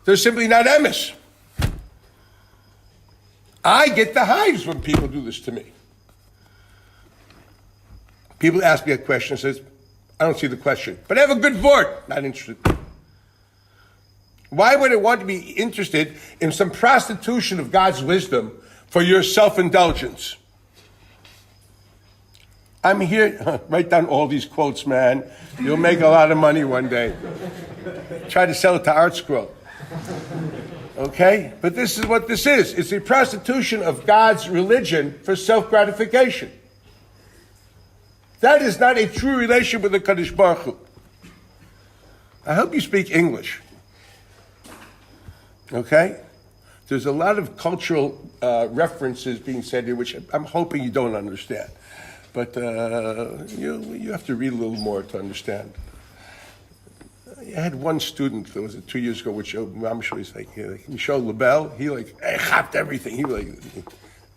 Speaker 1: They're simply not emes. I get the hives when people do this to me. People ask me a question and says, I don't see the question. But I have a good vort. Not interested. Why would I want to be interested in some prostitution of God's wisdom for your self-indulgence? I'm here, write down all these quotes, man. You'll make a lot of money one day. Try to sell it to Art Scroll. Okay? But this is what this is. It's a prostitution of God's religion for self-gratification. That is not a true relationship with the Kadosh Baruch Hu. I hope you speak English. Okay? There's a lot of cultural references being said here, which I'm hoping you don't understand. But you have to read a little more to understand. I had one student that was 2 years ago, which was like Michel Lebel. He chopped everything.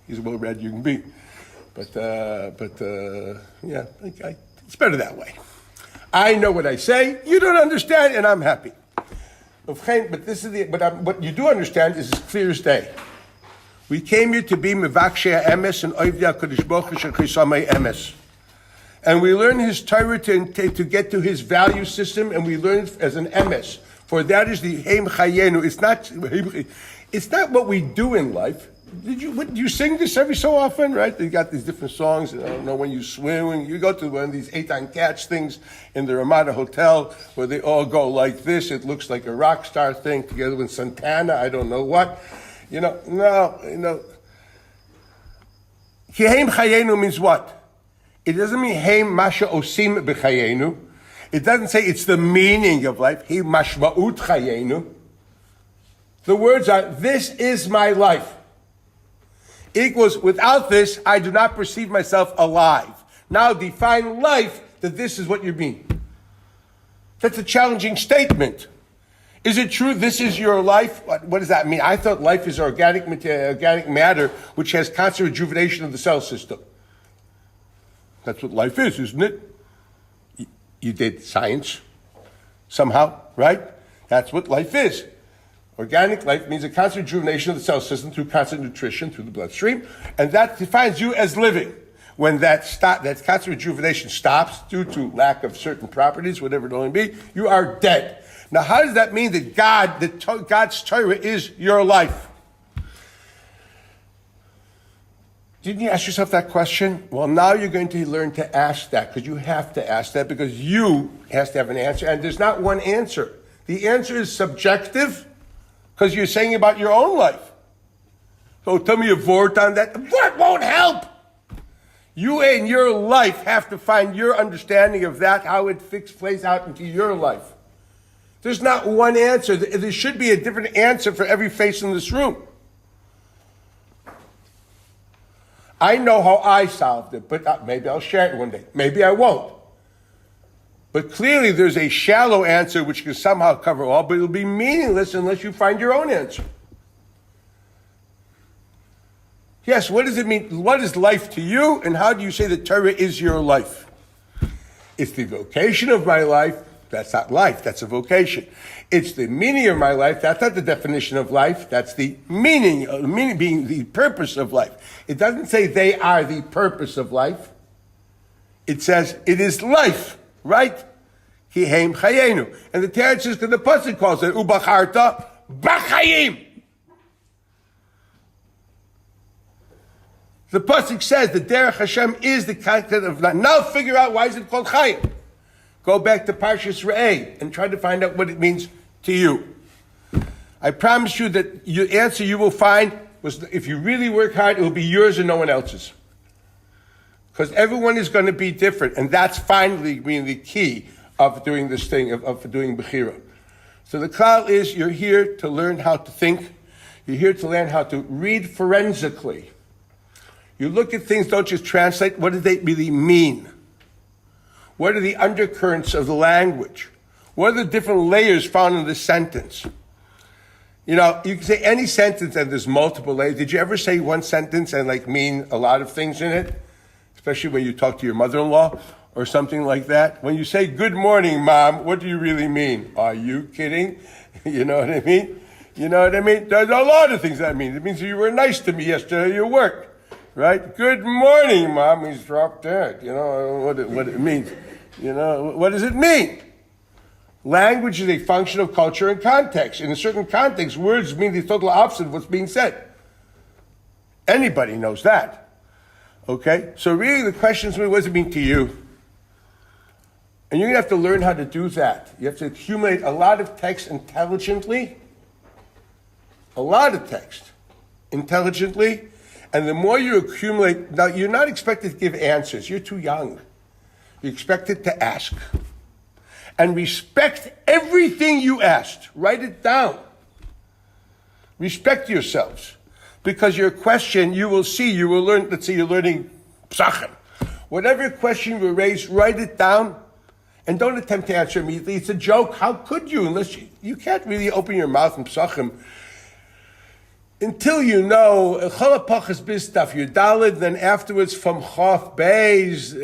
Speaker 1: He's a well-read you can be. But yeah, it's better that way. I know what I say. You don't understand, and I'm happy. But this is what you do understand is as clear as day. We came here to be mevakshei emes and oivdei HaKadosh Baruch Hu shechisamei emes. And we learn his Torah to get to his value system, and we learn it as an emes. For that is the heim chayenu. It's not what we do in life. You sing this every so often, right? You got these different songs. I don't know when you swim, when you go to one of these Eitan Katz things in the Ramada Hotel where they all go like this. It looks like a rock star thing together with Santana. I don't know what. No. Ki heim chayenu means what? It doesn't mean heim masha osim b'chayenu. It doesn't say it's the meaning of life. Heim mashma'ut chayenu. The words are, this is my life. Equals, without this, I do not perceive myself alive. Now define life that this is what you mean. That's a challenging statement. Is it true this is your life? What does that mean? I thought life is organic matter which has constant rejuvenation of the cell system. That's what life is, isn't it? You did science somehow, right? That's what life is. Organic life means a constant rejuvenation of the cell system through constant nutrition through the bloodstream, and that defines you as living. When that constant rejuvenation stops due to lack of certain properties, whatever it may be, you are dead. Now, how does that mean that God's Torah is your life? Didn't you ask yourself that question? Well, now you're going to learn to ask that, because you have to ask that, because you has to have an answer, and there's not one answer. The answer is subjective, because you're saying about your own life. So tell me a vort on that. The vort won't help. You in your life have to find your understanding of that, how it plays out into your life. There's not one answer. There should be a different answer for every face in this room. I know how I solved it, but maybe I'll share it one day. Maybe I won't. But clearly there's a shallow answer which can somehow cover all, but it'll be meaningless unless you find your own answer. Yes, what does it mean? What is life to you, and how do you say that Torah is your life? It's the vocation of my life. That's not life, that's a vocation. It's the meaning of my life. That's not the definition of life. That's the meaning being the purpose of life. It doesn't say they are the purpose of life. It says it is life, right? Ki heim chayenu. And the Torah says, the pasuk calls it, ubacharta b'chayim. The pasuk says the derech Hashem is the content of life. Now figure out why is it called chayim. Go back to Parshas Re'eh and try to find out what it means to you. I promise you that your answer you will find was, if you really work hard, it will be yours and no one else's. Because everyone is going to be different, and that's finally being the key of doing this thing, of doing Bechira. So the klal is, you're here to learn how to think. You're here to learn how to read forensically. You look at things, don't just translate. What do they really mean? What are the undercurrents of the language? What are the different layers found in the sentence? You know, you can say any sentence and there's multiple layers. Did you ever say one sentence and mean a lot of things in it? Especially when you talk to your mother-in-law or something like that. When you say, good morning, Mom, what do you really mean? Are you kidding? You know what I mean? You know what I mean? There's a lot of things that mean. It means you were nice to me yesterday at your work, right? Good morning, Mom. He's dropped dead. You know what it means. You know, what does it mean? Language is a function of culture and context. In a certain context, words mean the total opposite of what's being said. Anybody knows that. Okay? So really the question is, what does it mean to you? And you're going to have to learn how to do that. You have to accumulate a lot of text intelligently. A lot of text intelligently. And the more you accumulate, now you're not expected to give answers. You're too young. You're expected to ask. And respect everything you asked. Write it down. Respect yourselves. Because your question, you will learn, let's say you're learning psachim. Whatever question you raise, write it down. And don't attempt to answer immediately. It's a joke. How could you? Unless you can't really open your mouth in psachim until you know Chalapachas Bistaf Yudalid, then afterwards from Chof Beis,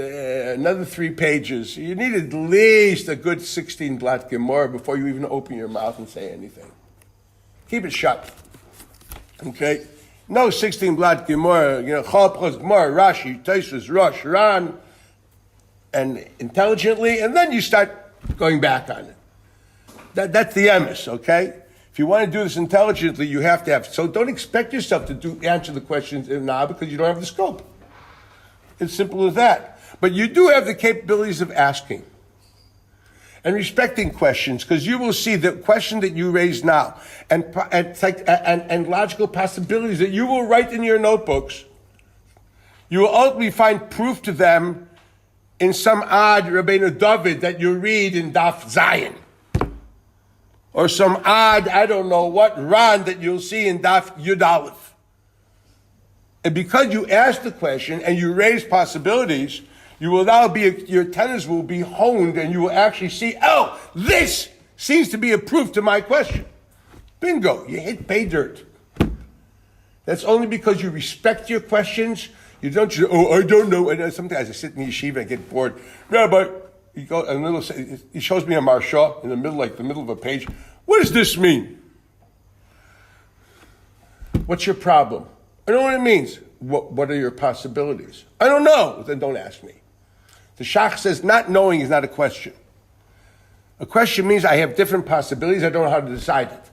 Speaker 1: another 3 pages. You need at least a good 16 blat Gemara before you even open your mouth and say anything. Keep it shut. Okay? No 16 blat Gemara, Chalapachas Gemara, Rashi, Tosfos, Rosh, Ran, and intelligently, and then you start going back on it. That's the emes, okay? If you want to do this intelligently, you have to have. So don't expect yourself to answer the questions now because you don't have the scope. It's simple as that. But you do have the capabilities of asking and respecting questions, because you will see the question that you raise now and logical possibilities that you will write in your notebooks. You will ultimately find proof to them in some odd Rabbeinu David that you read in Daf Zion. Or some odd, I don't know what, Ran that you'll see in Daf Yud Aleph. And because you asked the question and you raised possibilities, You will now your antennas will be honed and you will actually see, oh, this seems to be a proof to my question. Bingo, you hit pay dirt. That's only because you respect your questions. You don't just, I don't know. And sometimes I sit in the yeshiva and get bored. Rabbi, he shows me a marsha in the middle of a page. What does this mean? What's your problem? I know what it means. What are your possibilities? I don't know. Then don't ask me. The Shach says not knowing is not a question. A question means I have different possibilities. I don't know how to decide it.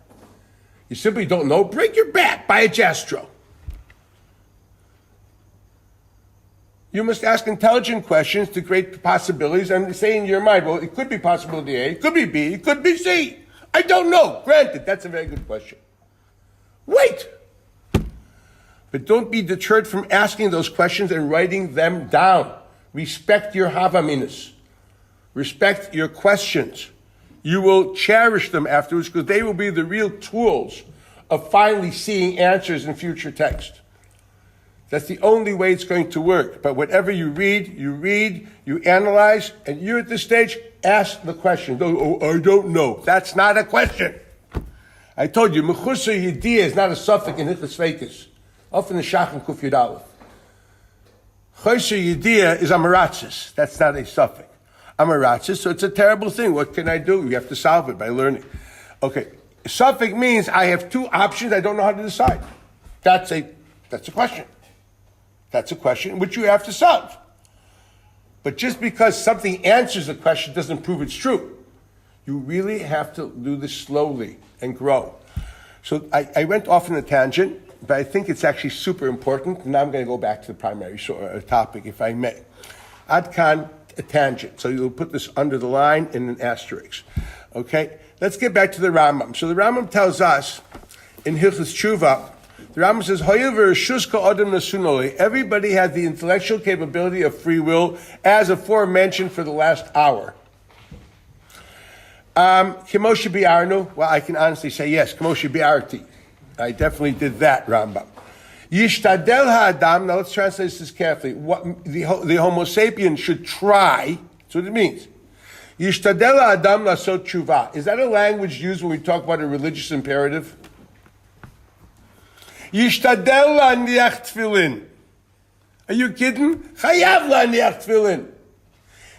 Speaker 1: You simply don't know. Break your back. Buy a Jastro. You must ask intelligent questions to create possibilities and say in your mind, well, it could be possibility A, it could be B, it could be C. I don't know. Granted, that's a very good question. Wait. But don't be deterred from asking those questions and writing them down. Respect your havaminas. Respect your questions. You will cherish them afterwards because they will be the real tools of finally seeing answers in future text. That's the only way it's going to work. But whatever you read, you analyze, and you're at this stage, ask the question. Oh, I don't know. That's not a question. I told you, Mechusa Yediyah is not a suffix in Hichas Vekas. Often the Shach and Kuf Yud Aleph. Chosher Yediyah is Amaratzis. That's not a suffix. Amaratzis, so it's a terrible thing. What can I do? You have to solve it by learning. Okay. Suffix means I have two options. I don't know how to decide. That's a question. That's a question which you have to solve. But just because something answers the question doesn't prove it's true. You really have to do this slowly and grow. So I went off on a tangent, but I think it's actually super important. Now I'm going to go back to the primary topic, if I may. Adkan, a tangent. So you'll put this under the line in an asterisk. Okay? Let's get back to the Rambam. So the Rambam tells us in Hilchos Teshuva, the Rambam says, everybody has the intellectual capability of free will, as aforementioned for the last hour. Kemoshe bi'arnu, well, I can honestly say yes, Kemoshe bi'arti. I definitely did that, Rambam. Yishtadel ha'adam, now let's translate this carefully. What the Homo sapien should try, that's what it means. Yishtadel ha'adam lasot tshuva. Is that a language used when we talk about a religious imperative? Yishtadel la'niach tefillin. Are you kidding? Chayav la'niach tefillin.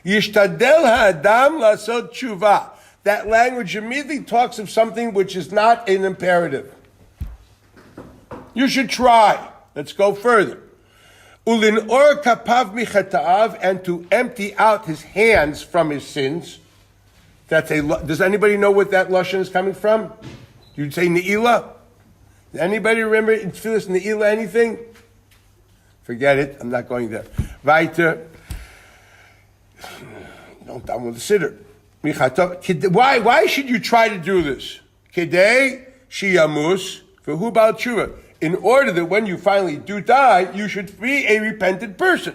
Speaker 1: Yishtadel ha'adam lasot tshuva. That language immediately talks of something which is not an imperative. You should try. Let's go further. Ulin or kapav michataav, and to empty out his hands from his sins. Does anybody know what that lashon is coming from? You'd say ne'ilah? Anybody remember in Tfilis ne'ilah anything? Forget it. I'm not going there. Weiter. Don't done with the siddur. Why should you try to do this? Kedei shiyamus v'hu ba'al tshuva. In order that when you finally do die, you should be a repentant person.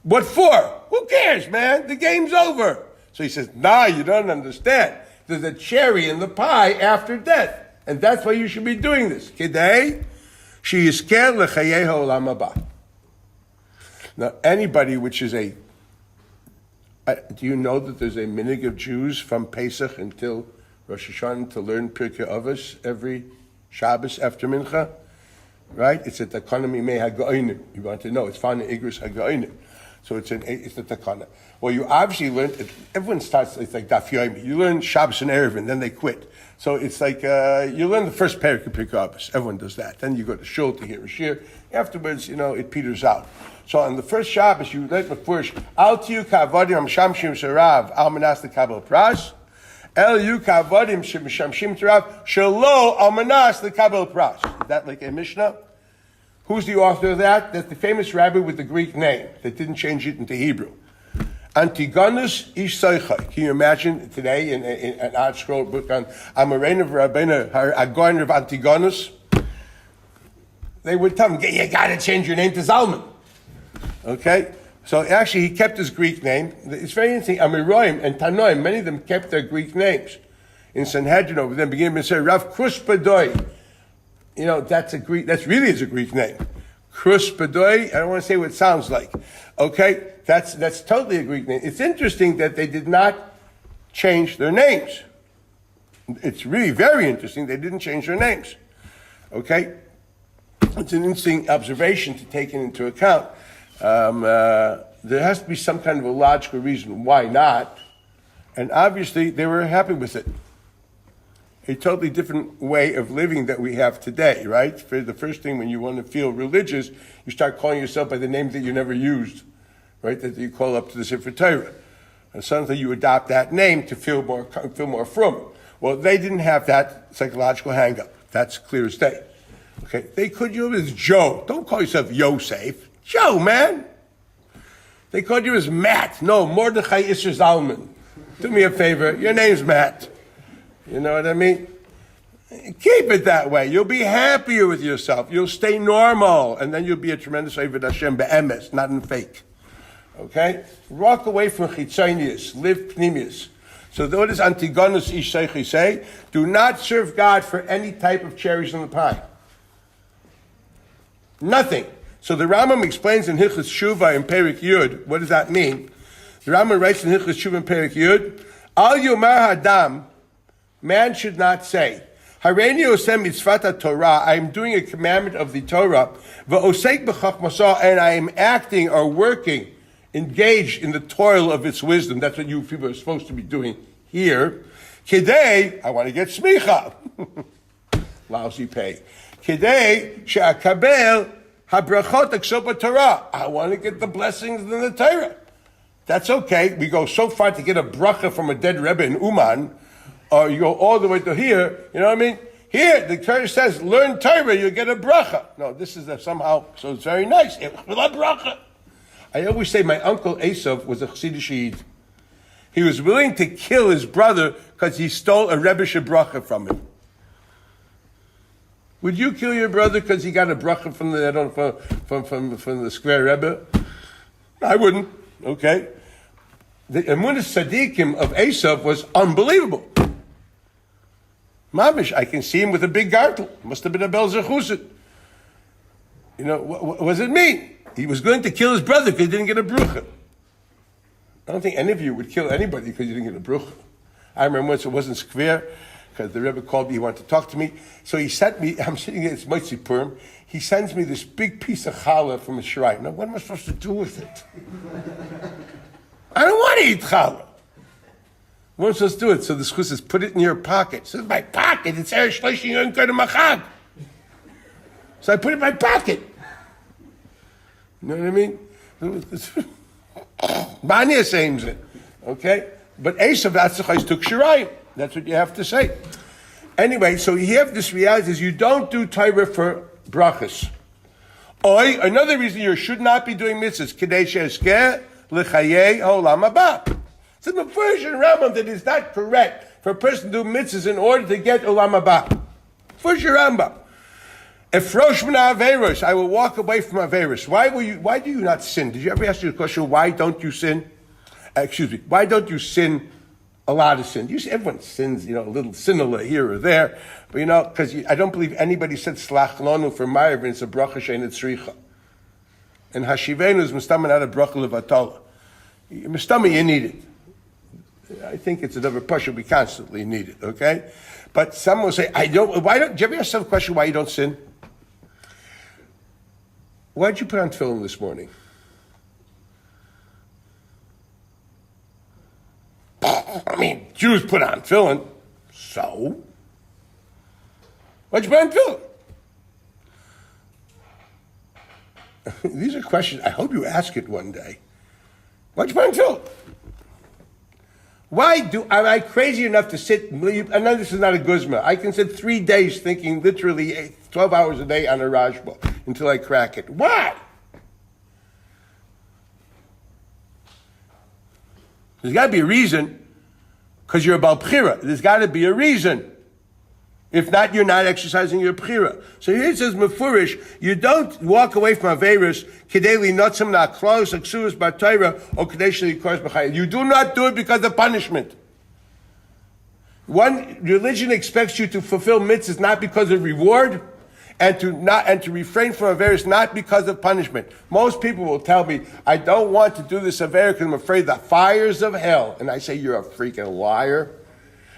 Speaker 1: What for? Who cares, man? The game's over. So he says, nah, you don't understand. There's a cherry in the pie after death. And that's why you should be doing this. Kedei sheyizker l'chayei ha'olam haba. Now, anybody which is do you know that there's a minig of Jews from Pesach until Rosh Hashanah to learn Pirkei Avos every Shabbos after Mincha? Right? It's a takana mimei haga'onim. You want to know? It's found in Igros haga'onim. So it's the takana. Well, you obviously learned. Everyone starts. It's like Daf Yomi. You learn Shabbos and Erev, and then they quit. So it's like you learn the first parak of Pirkei Avos. Everyone does that. Then you go to shul to hear a shir. Afterwards, it peters out. So on the first Shabbos, you let mefurish al tiyu ka'avodim hamshamshim sarav al manas lekabel pras, el yu ka'avodim shamshim tarav shelo al manas lekabel pras. Is that like a Mishnah? Who's the author of that? That's the famous rabbi with the Greek name that didn't change it into Hebrew. Antigonus ish soichai. Can you imagine today in an Art Scroll book on Amorain of Rabbeinu Agon of Antigonus? They would tell him, you got to change your name to Zalman. Okay? So actually he kept his Greek name. It's very interesting. Amiroim and Tanoim, many of them kept their Greek names. In Sanhedrin over there, beginning to say, Rav Kruspadoi. That's really is a Greek name. Krus Bedoy, I don't want to say what it sounds like. Okay, that's totally a Greek name. It's interesting that they did not change their names. It's really very interesting they didn't change their names. Okay? It's an interesting observation to take into account. There has to be some kind of a logical reason why not. And obviously, they were happy with it. A totally different way of living that we have today, right? For the first thing, when you want to feel religious, you start calling yourself by the name that you never used, right? That you call up to the Sefer Torah. And suddenly you adopt that name to feel more frum. Well, they didn't have that psychological hang-up. That's clear as day. Okay? They called you as Joe. Don't call yourself Yosef. Joe, man. They called you as Matt. No, Mordechai Isser Zalman. Do me a favor. Your name's Matt. You know what I mean? Keep it that way. You'll be happier with yourself. You'll stay normal. And then you'll be a tremendous Eved Hashem be'emes, not in fake. Okay? Walk away from chitzonius. Live pnimius. So what does Antigonus Ish Seichi say? Do not serve God for any type of cherries on the pie. Nothing. So the Rambam explains in Hilchos Teshuva in Perik Yud, what does that mean? The Rambam writes in Hilchos Teshuva in Perik Yud, Al Yomar Hadam, man should not say, Hareini osem mitzvat Torah, I am doing a commandment of the Torah, v'osek b'chachmasah, and I am acting or working, engaged in the toil of its wisdom. That's what you people are supposed to be doing here. Kidei, I want to get smicha. Lousy pay. Kidei she'akabel habrachot aksopa Torah. I want to get the blessings in the Torah. That's okay. We go so far to get a bracha from a dead Rebbe in Uman, or you go all the way to here. You know what I mean? Here, the Torah says, learn Torah, you get a bracha. No, this is somehow, so it's very nice. Without bracha. I always say my uncle Esav was a Chassidish Yid. He was willing to kill his brother because he stole a Rebbe bracha from him. Would you kill your brother because he got a bracha from the square Rebbe? I wouldn't. Okay. The Emunas Tzadikim of Esav was unbelievable. Mamish, I can see him with a big gartel. Must have been a Bel Zechusit. You know, what does it mean? He was going to kill his brother because he didn't get a brucha. I don't think any of you would kill anybody because you didn't get a brucha. I remember once it wasn't square because the Rebbe called me, he wanted to talk to me. So he sent me, I'm sitting there, it's Moitzi Purim, he sends me this big piece of challah from a shrine. Now, what am I supposed to do with it? I don't want to eat challah. What am I supposed to do it? So the schus says, put it in your pocket. It says, my pocket? It's Eresh Shloshim Yom Kodesh Machag. So I put it in my pocket. You know what I mean? Banya says it. Okay? But Esav, that's the chayz took shirayim. That's what you have to say. Anyway, so you have this reality is you don't do Torah for brachas. Oy, another reason you should not be doing mitzvahs. Kedei she'eskeh l'chayei ha'olam haba. It's in the version Rambam that is not correct for a person to do mitzvahs in order to get olam haba. Version Rambam. Efrosh min ha'averos, I will walk away from averos. Why do you not sin? Did you ever ask you the question, why don't you sin? Why don't you sin a lot of sin? Everyone sins, a little sinula here or there. But because I don't believe anybody said slach lonu for ma'ariv, and it's a bracha shein tzricha. And hashivenu is mustama not a bracha levatala. Mustama, you need it. I think it's another pasha we constantly need it, okay? But some will say, do you ever ask yourself a question why you don't sin? Why did you put on tefillin this morning? I mean, Jews put on tefillin. So? Why'd you put on tefillin? These are questions, I hope you ask it one day. Why'd you put on tefillin? Am I crazy enough to sit, I know this is not a guzma, I can sit 3 days thinking literally 12 hours a day on a Rashba until I crack it. Why? There's got to be a reason, because you're about bchira. There's got to be a reason. If not, you're not exercising your bchira. So here it says, mefurish, you don't walk away from Averis, kedeli notzim na'klos, aksuas b'tayra, or kedeshli kors b'chayil. You do not do it because of punishment. One religion expects you to fulfill mitzvahs not because of reward. and to refrain from Averis not because of punishment. Most people will tell me, I don't want to do this Aver because I'm afraid of the fires of hell. And I say, you're a freaking liar.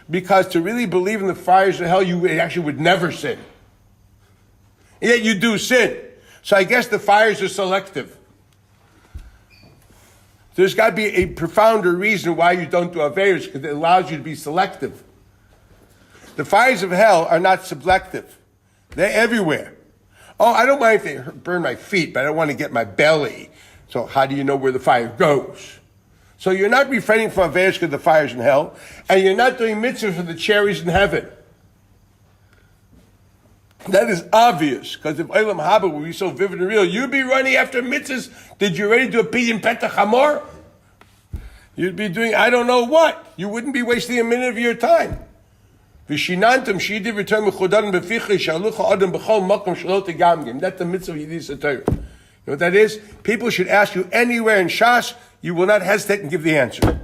Speaker 1: Because to really believe in the fires of hell, you actually would never sin. And yet you do sin. So I guess the fires are selective. There's got to be a profounder reason why you don't do Averis, because it allows you to be selective. The fires of hell are not subjective. They're everywhere. Oh, I don't mind if they burn my feet, but I don't want to get my belly. So how do you know where the fire goes? So you're not refraining from Averis because the fire's in hell, and you're not doing mitzvahs for the cherries in heaven. That is obvious, because if Olam Haba would be so vivid and real, you'd be running after mitzvahs. Did you already do a pidyon petach hamor? You'd be doing I don't know what. You wouldn't be wasting a minute of your time. V'shinantam shidi return mechudarim befichri shalucha adam b'chol makom shalot gamgim. That's the mitzvah of Yidis HaTorah. You know what that is? People should ask you anywhere in Shas, you will not hesitate and give the answer.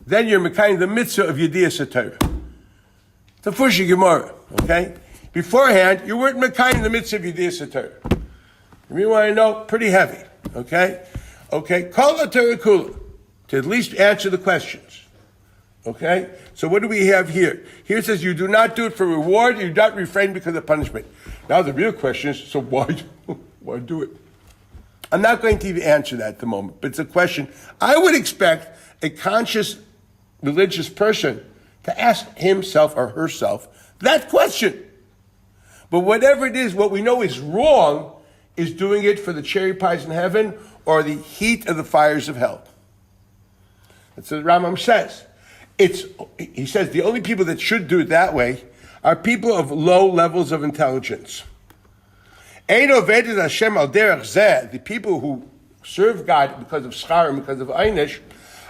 Speaker 1: Then you're mekayim the mitzvah of Yidis HaTorah. It's a Fushi Gemara, okay? Beforehand, you weren't mekayim the mitzvah of Yidis HaTorah. You want to know? Pretty heavy, okay? Okay, call the Torah Kula to at least answer the questions. Okay? So what do we have here? Here it says you do not do it for reward, you do not refrain because of punishment. Now the real question is, so why do it? I'm not going to even answer that at the moment, but it's a question I would expect a conscious religious person to ask himself or herself that question. But whatever it is, what we know is wrong is doing it for the cherry pies in heaven or the heat of the fires of hell. That's what the Rambam says. He says the only people that should do it that way are people of low levels of intelligence. The people who serve God because of schar and because of einish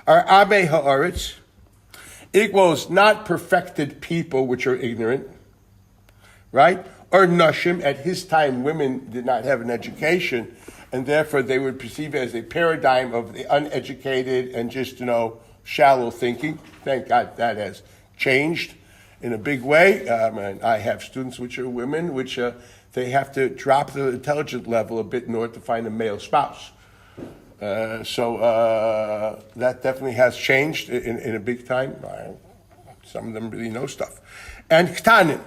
Speaker 1: are abei ha'aretz, equals not perfected people which are ignorant, right? Or nashim. At his time, women did not have an education, and therefore they would perceive it as a paradigm of the uneducated and just, shallow thinking. Thank God that has changed in a big way. I have students which are women, which they have to drop the intelligence level a bit in order to find a male spouse. So that definitely has changed in a big time. Some of them really know stuff. And ktanim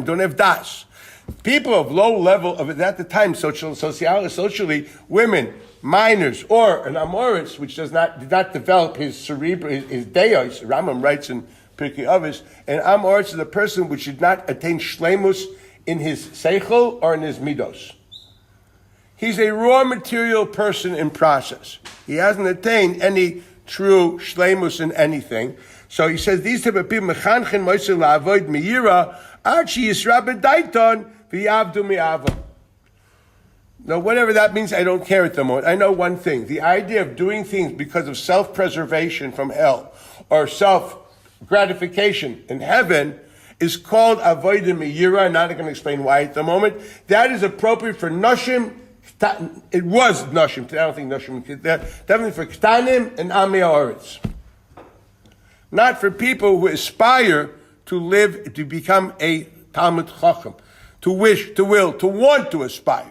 Speaker 1: don't have das. People of low level of at the time socially, women, minors, or an amoritz which did not develop his cerebral, his deos. Rambam writes in Pirkei Avos, an amoritz is a person which did not attain shleimus in his seichel or in his midos. He's a raw material person in process. He hasn't attained any true shleimus in anything. So he says these type of people mechanchen moisel la'avoid meira archi yisra b'daiton v'yavdu mi'ava. Now, whatever that means, I don't care at the moment. I know one thing. The idea of doing things because of self-preservation from hell or self-gratification in heaven is called avodah meira. I'm not going to explain why at the moment. That is appropriate for nashim. It was nashim. I don't think nashim. Definitely for ktanim and amei haaretz. Not for people who aspire to live, to become a Talmud Chacham, to wish, to will, to want to aspire.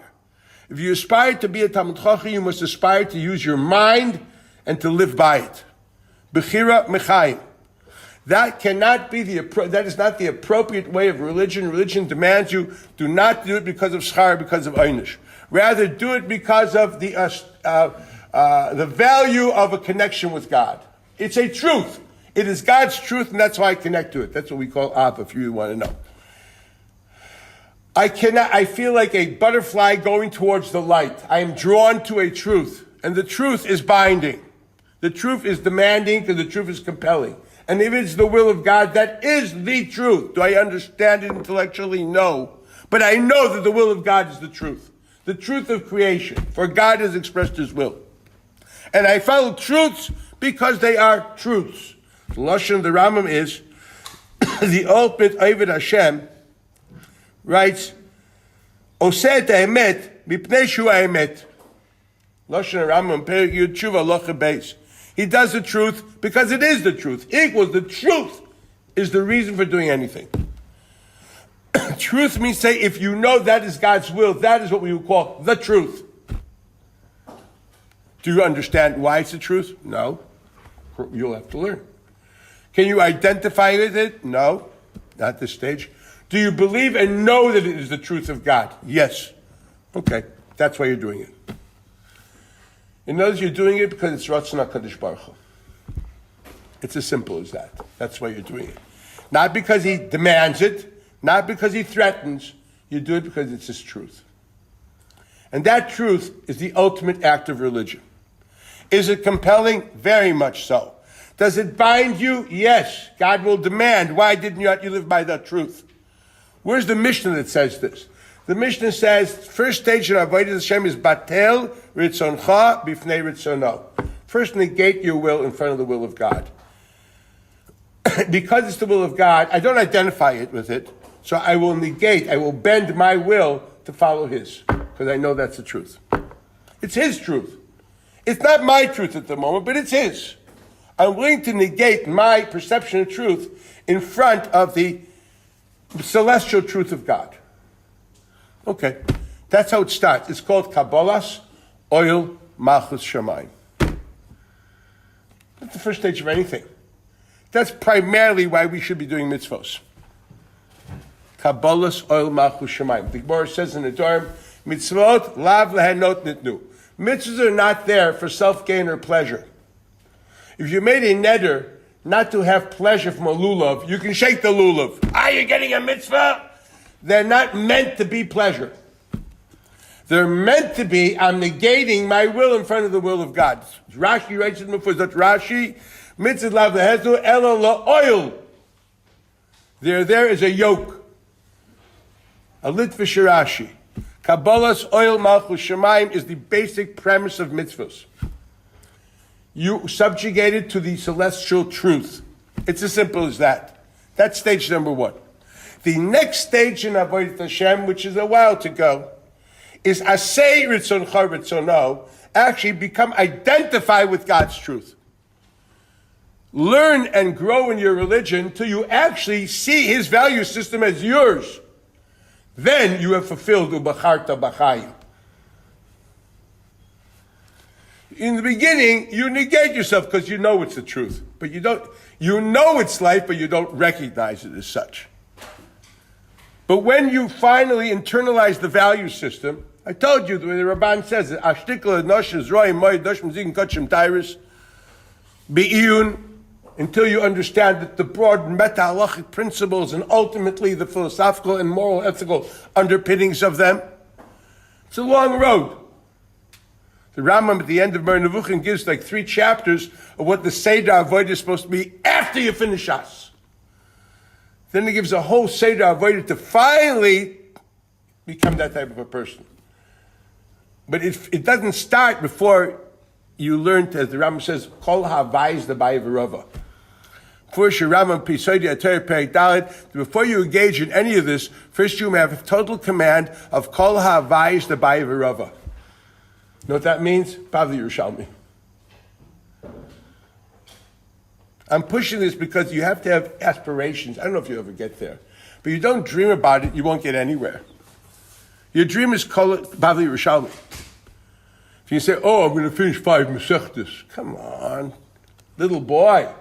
Speaker 1: If you aspire to be a Talmud Chacham, you must aspire to use your mind and to live by it. Bechira mechayim. That cannot be that is not the appropriate way of religion. Religion demands you do not do it because of schar, because of einish. Rather, do it because of the value of a connection with God. It's a truth. It is God's truth, and that's why I connect to it. That's what we call Av, if you want to know. I feel like a butterfly going towards the light. I am drawn to a truth, and the truth is binding. The truth is demanding, because the truth is compelling. And if it's the will of God, that is the truth. Do I understand it intellectually? No. But I know that the will of God is the truth of creation, for God has expressed his will. And I follow truths because they are truths. The Lashon of the Rambam is, the ultimate Oved Hashem writes, Oseh ha'emet mipnei shu ha'emet. Lashon Rambam Perek Yud Teshuva Halacha Beis. He does the truth because it is the truth. Equals the truth is the reason for doing anything. Truth means say, if you know that is God's will, that is what we would call the truth. Do you understand why it's the truth? No. You'll have to learn. Can you identify with it? No. Not at this stage. Do you believe and know that it is the truth of God? Yes. Okay. That's why you're doing it. In other words, you're doing it because it's Ratzon HaKadosh Baruch Hu. It's as simple as that. That's why you're doing it. Not because he demands it, not because he threatens. You do it because it's his truth. And that truth is the ultimate act of religion. Is it compelling? Very much so. Does it bind you? Yes. God will demand. Why didn't you live by that truth? Where's the Mishnah that says this? The Mishnah says, first stage in Avodas Hashem is Batel Ritzoncha Bifnei Ritzono. First negate your will in front of the will of God. Because it's the will of God, I don't identify it with it, so I will bend my will to follow his, because I know that's the truth. It's his truth. It's not my truth at the moment, but it's his. I'm willing to negate my perception of truth in front of the celestial truth of God. Okay, that's how it starts. It's called Kabbalas Oil Malchus Shamayim. That's the first stage of anything. That's primarily why we should be doing mitzvos. Kabbalas Oil Malchus Shamayim. The Gemara says in the Dorm, mitzvot lav lehenot nitnu. Mitzvahs are not there for self-gain or pleasure. If you made a neder not to have pleasure from a lulav, you can shake the lulav. You're getting a mitzvah? They're not meant to be pleasure. They're meant to be, I'm negating my will in front of the will of God. Rashi writes it before that Rashi, mitzvah lav lehezu elo la oil. There is a yoke. A litvish Rashi. Kabbalas oil malchus shamayim is the basic premise of mitzvahs. You subjugate it to the celestial truth. It's as simple as that. That's stage number one. The next stage in Avodat Hashem, which is a while to go, is asay ritzoncha ritzono, actually become identified with God's truth. Learn and grow in your religion till you actually see his value system as yours. Then you have fulfilled ubacharta b'chayu. In the beginning, you negate yourself because you know it's the truth. But you know it's life, but you don't recognize it as such. But when you finally internalize the value system, I told you, the Ramban says it, until you understand that the broad meta-halachic principles and ultimately the philosophical and moral ethical underpinnings of them. It's a long road. The Rambam at the end of Mer Nevuchim gives like 3 chapters of what the Seder Avodah is supposed to be after you finish Shas. Then he gives a whole Seder Avodah to finally become that type of a person. But it doesn't start before you learn, as the Rambam says, Kol Havayis the Bayavarova. Before you engage in any of this, first you have total command of Kol Havayis the Bayavarova. You know what that means? Pavli Yerushalmi. I'm pushing this because you have to have aspirations. I don't know if you'll ever get there. But you don't dream about it, you won't get anywhere. Your dream is Pavli Yerushalmi. If you say, I'm going to finish 5 Masechtas. Come on. Little boy.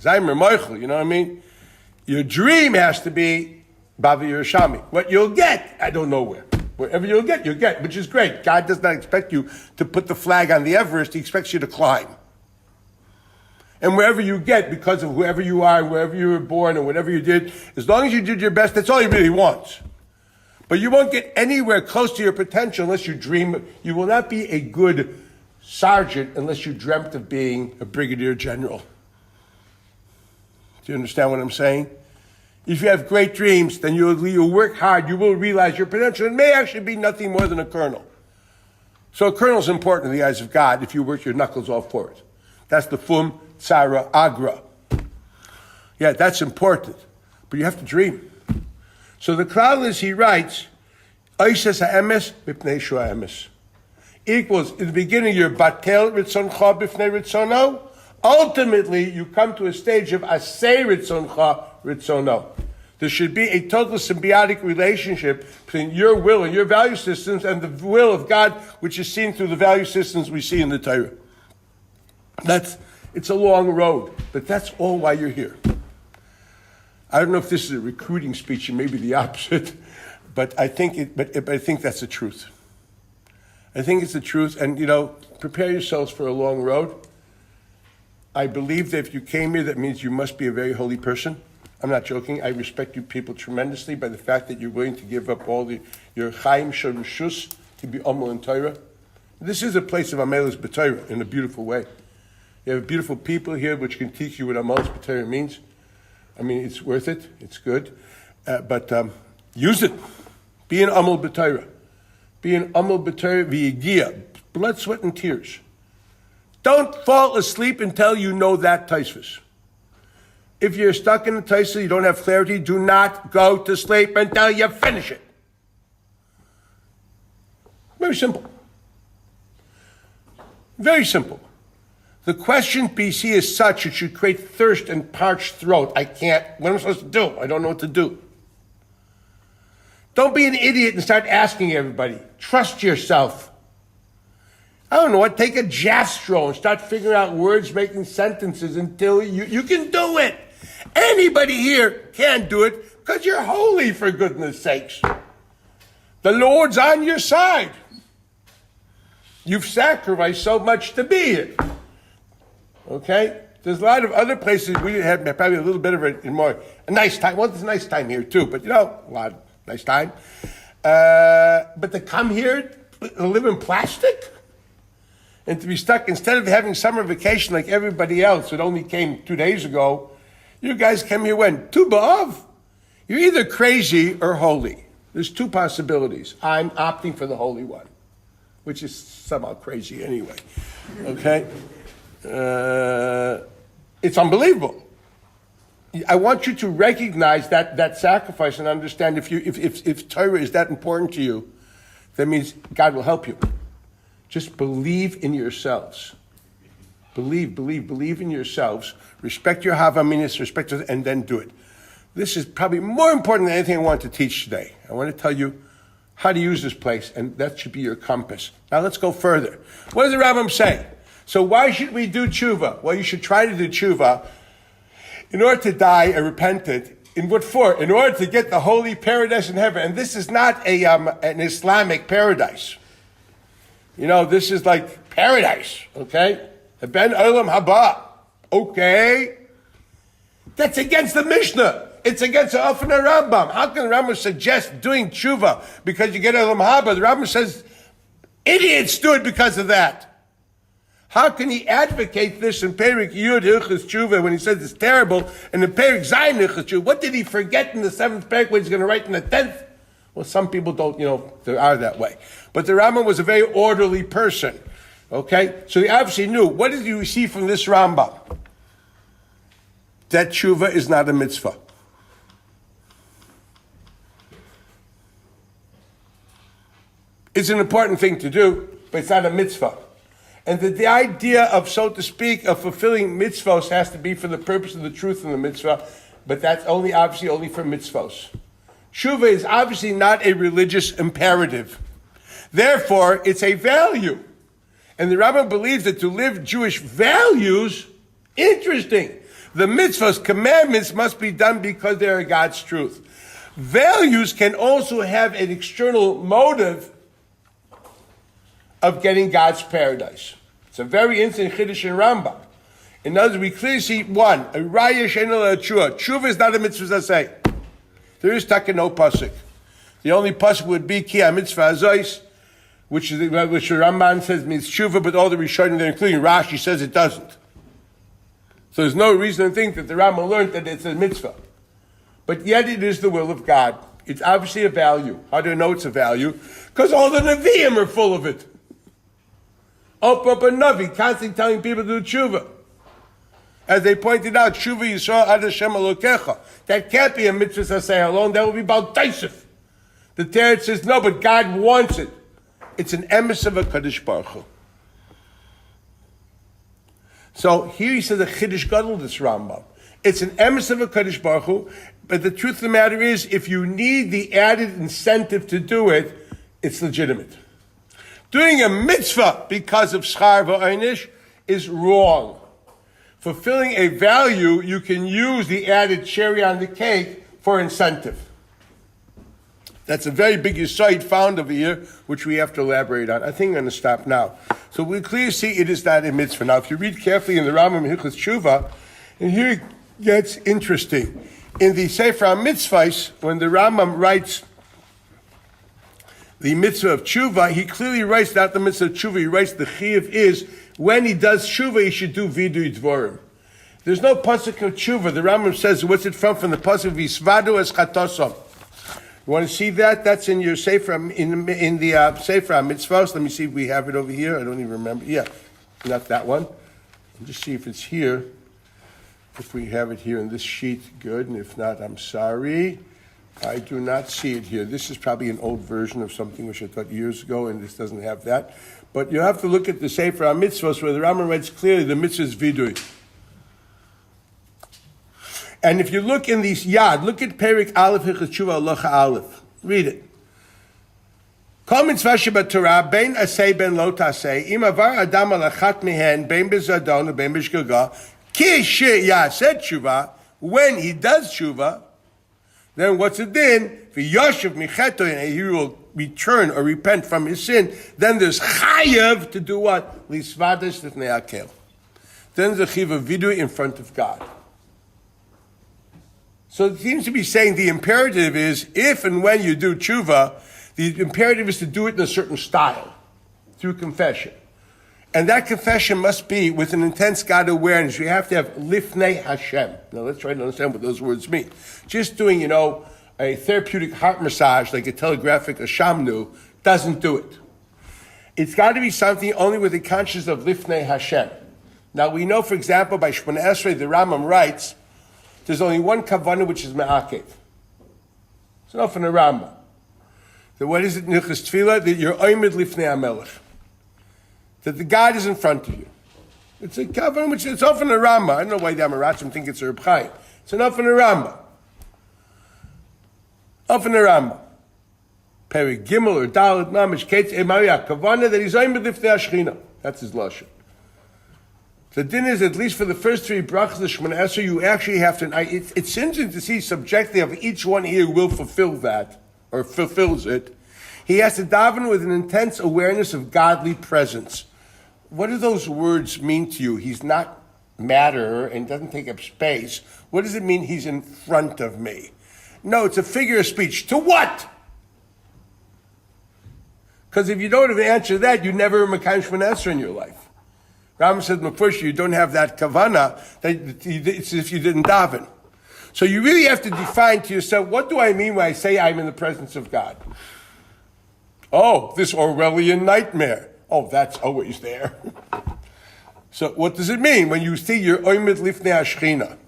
Speaker 1: Zaymer Moichel, you know what I mean? Your dream has to be Pavli Yerushalmi. What you'll get, I don't know where. Wherever you'll get, which is great. God does not expect you to put the flag on the Everest. He expects you to climb. And wherever you get, because of whoever you are, wherever you were born, and whatever you did, as long as you did your best, that's all he really wants. But you won't get anywhere close to your potential unless you dream. You will not be a good sergeant unless you dreamt of being a brigadier general. Do you understand what I'm saying? If you have great dreams, then you'll work hard, you will realize your potential. It may actually be nothing more than a colonel. So a colonel is important in the eyes of God if you work your knuckles off for it. That's the fum tzara agra. Yeah, that's important. But you have to dream. So the klal is, he writes, Oishes ha'emes mipnei shu ha'emes. Equals, in the beginning, you're batel ritzoncha bifnei ritzono. Ultimately, you come to a stage of asay ritzoncha ritzono. There should be a total symbiotic relationship between your will and your value systems and the will of God, which is seen through the value systems we see in the Torah. It's a long road, but that's all why you're here. I don't know if this is a recruiting speech, and maybe the opposite, but I think that's the truth. I think it's the truth, and prepare yourselves for a long road. I believe that if you came here, that means you must be a very holy person. I'm not joking. I respect you people tremendously by the fact that you're willing to give up all your Chaim Sharushus to be Amal and Torah. This is a place of Amelus B'Torah in a beautiful way. You have beautiful people here which can teach you what Amelus B'Torah means. I mean, it's worth it. It's good. But use it. Be an Amal B'Torah. Be an Amal B'Torah v'yigia. Blood, sweat, and tears. Don't fall asleep until you know that Taisvus. If you're stuck in a Taisa, you don't have clarity, do not go to sleep until you finish it. Very simple. Very simple. The question PC is such, it should create thirst and parched throat. What am I supposed to do? I don't know what to do. Don't be an idiot and start asking everybody. Trust yourself. I don't know what, take a jastro and start figuring out words, making sentences until you can do it. Anybody here can do it because you're holy, for goodness sakes. The Lord's on your side. You've sacrificed so much to be here. Okay? There's a lot of other places we had probably a little bit of a nice time. Well, there's a nice time here too, but a lot of nice time. But to come here, to live in plastic? And to be stuck, instead of having summer vacation like everybody else that only came 2 days ago, you guys came here when? Tu B'Av. You're either crazy or holy. There's two possibilities. I'm opting for the holy one, which is somehow crazy anyway. Okay? It's unbelievable. I want you to recognize that sacrifice and understand if Torah is that important to you, that means God will help you. Just believe in yourselves. Believe in yourselves. Respect your Havaminis, respect it, and then do it. This is probably more important than anything I want to teach today. I want to tell you how to use this place, and that should be your compass. Now let's go further. What does the Rambam say? So why should we do tshuva? Well, you should try to do tshuva in order to die a repentant. In what for? In order to get the holy paradise in heaven. And this is not an Islamic paradise. This is like paradise, okay? Ben Olam Haba. Okay. That's against the Mishnah. It's against the Often Rambam. How can the Rambam suggest doing tshuva because you get Olam Haba? The Rambam says idiots do it because of that. How can he advocate this in Perik Yud Hilchos Tshuva when he says it's terrible, and in Perik Zayin Hilchos Tshuva? What did he forget in the 7th Perik when he's going to write in the 10th? Well, some people don't, they are that way. But the Rambam was a very orderly person. Okay? So he obviously knew. What did you see from this Rambam? That tshuva is not a mitzvah. It's an important thing to do, but it's not a mitzvah. And the idea of, so to speak, of fulfilling mitzvos has to be for the purpose of the truth in the mitzvah, but that's obviously only for mitzvos. Tshuva is obviously not a religious imperative. Therefore, it's a value. And the Rambam believes that to live Jewish values, interesting. The mitzvahs, commandments, must be done because they are God's truth. Values can also have an external motive of getting God's paradise. It's a very interesting Chiddush in Rambam. In other words, we clearly see, one, a raya she'eino tshuva. Tshuva is not a mitzvah say. There is taka no pasuk. The only pasuk would be ki mitzvah azois, which the Ramban says means tshuva, but all the Rishonim there, including Rashi, says it doesn't. So there's no reason to think that the Rambam learned that it's a mitzvah. But yet it is the will of God. It's obviously a value. How do I know it's a value? Because all the Nevi'im are full of it. Open up a Navi, constantly telling people to do tshuva. As they pointed out, tshuva Yisrael ad Hashem Elokecha. That can't be a mitzvah saseh alone. That will be about Taisif. The Teretz says no, but God wants it. It's an emes of a Kadosh Baruch Hu. So here he says a Chiddush Gadol, this Rambam. It's an emes of a Kadosh Baruch Hu. But the truth of the matter is, if you need the added incentive to do it, it's legitimate. Doing a mitzvah because of schar v'einish is wrong. Fulfilling a value, you can use the added cherry on the cake for incentive. That's a very big aside found over here, which we have to elaborate on. I think I'm going to stop now. So we clearly see it is not a mitzvah. Now, if you read carefully in the Rambam Hilchos Teshuva, and here it gets interesting. In the Sefer HaMitzvahs, when the Rambam writes the mitzvah of tshuva, he clearly writes not the mitzvah of tshuva, he writes the chiyuv is, when he does tshuva, he should do vidui dvorim. There's no pasuk of tshuva. The Rambam says, what's it from? From the pasuk of Yisvadu es chatosom. You want to see that? That's in your Sefer, in the Sefer HaMitzvahs. Let me see if we have it over here. I don't even remember. Yeah, not that one. I'll just see if it's here. If we have it here in this sheet, good. And if not, I'm sorry. I do not see it here. This is probably an old version of something which I taught years ago, and this doesn't have that. But you have to look at the Sefer HaMitzvahs where the Rambam writes clearly the mitzvah is vidui. And if you look in these yad, look at Perik Aleph Hilchos Teshuva Halacha Aleph. Read it. Kol mitzvah shebatorah bein asay ben lo tasay im avar adam al achat mehen bein bezadon bein b'shgaga ki sheyaseh tshuva, when he does tshuva, then what's the din? V'yoshev micheto, and he will return or repent from his sin. Then there's chayav to do what? Lisvadesh lifnei hakel. Then there's a chiv of vidui in front of God. So it seems to be saying the imperative is, if and when you do tshuva, the imperative is to do it in a certain style, through confession. And that confession must be with an intense God awareness. You have to have lifnei Hashem. Now let's try to understand what those words mean. Just doing, a therapeutic heart massage, like a telegraphic shamnu, doesn't do it. It's got to be something only with the consciousness of lifnei Hashem. Now we know, for example, by Shemona Esrei, the Rambam writes, there's only one kavanah which is me'akev. It's enough in the Rambam. That what is it in Hilchos Tefillah? That you're oimid lifnei HaMelech. That the God is in front of you. It's a kavanah which it's off in the Rambam. I don't know why the Amarachim think it's a Reb Chaim. It's enough in the Rambam. Off in the Rambam. Peri Gimel or Dalet Mamish Ketz Emaria kavanah that he's oimid lifnei Hashchina. That's his lashon. The din is, at least for the first three brachas of the Shemona Esrei, you actually have to, it's interesting to see subjectively of each one here will fulfill that, or fulfills it. He has to daven with an intense awareness of godly presence. What do those words mean to you? He's not matter and doesn't take up space. What does it mean he's in front of me? No, it's a figure of speech. To what? Because if you don't have an answer to that, you never Mekayim Shemona Esrei in your life. Rambam said, first, you don't have that kavanah, it's as if you didn't daven. So you really have to define to yourself, what do I mean when I say I'm in the presence of God? Oh, this Orwellian nightmare. Oh, that's always there. So what does it mean when you see your oimid lifnei Hashchina?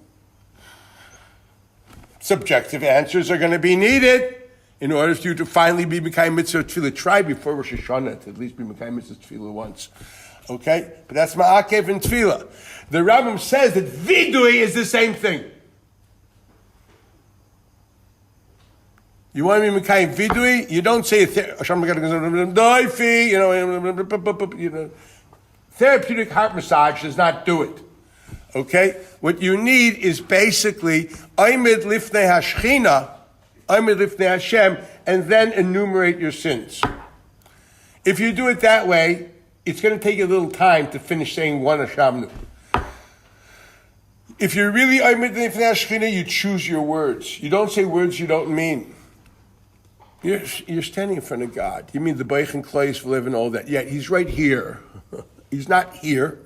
Speaker 1: Subjective answers are going to be needed in order for you to finally be Mekayim Mitzvah Tefillah. Try before Rosh Hashanah to at least be Mekayim Mitzvah Tefillah once. Okay? But that's Ma'akev and Tefillah. The Rambam says that vidui is the same thing. You want to be Mekayim vidui? You don't say therapeutic heart massage does not do it. Okay? What you need is basically Oimid Lifnei Hashchina, Oimid Lifnei Hashem, and then enumerate your sins. If you do it that way, it's going to take you a little time to finish saying one Hashamnu. If you're really Oimid Lifnei Hashchina, you choose your words. You don't say words you don't mean. You're standing in front of God. You mean the Beich and Klois live and all that. Yeah, he's right here. He's not here.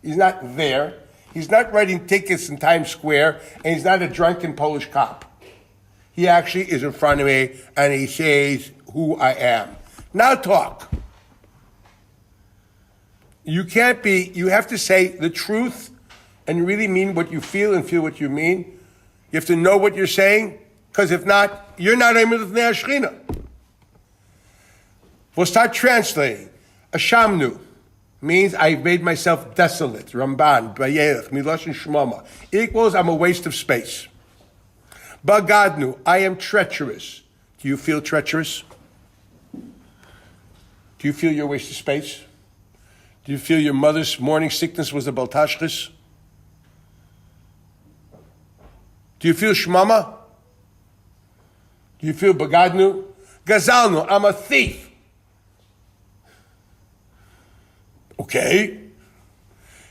Speaker 1: He's not there. He's not writing tickets in Times Square, and he's not a drunken Polish cop. He actually is in front of me, and he says who I am. Now talk. You have to say the truth and really mean what you feel and feel what you mean. You have to know what you're saying, because if not, you're not Oimid Lifnei Hashchina. We'll start translating. Ashamnu means I've made myself desolate. Ramban, Bayelech, Miloshin Shmoma. Equals I'm a waste of space. Bagadnu, I am treacherous. Do you feel treacherous? Do you feel your waste of space? Do you feel your mother's morning sickness was a baltashchis? Do you feel shmama? Do you feel bagadnu? Gazalnu, I'm a thief. Okay.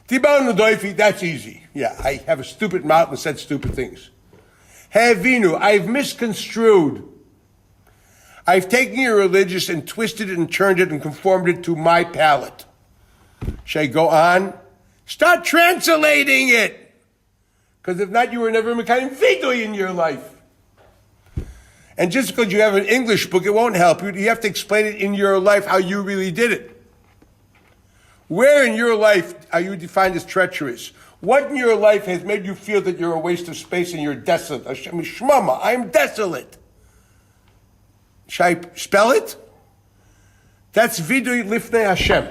Speaker 1: Tibarnu doifi, that's easy. Yeah, I have a stupid mouth and said stupid things. Hevinu, I've misconstrued. I've taken your religious and twisted it and turned it and conformed it to my palate. Should I go on? Start translating it. Because if not, you were never Mekayim Vidui in your life. And just because you have an English book, it won't help you. You have to explain it in your life how you really did it. Where in your life are you defined as treacherous? What in your life has made you feel that you're a waste of space and you're desolate? Shmama, I'm desolate. Should I spell it? That's Vidui Lifnei Hashem.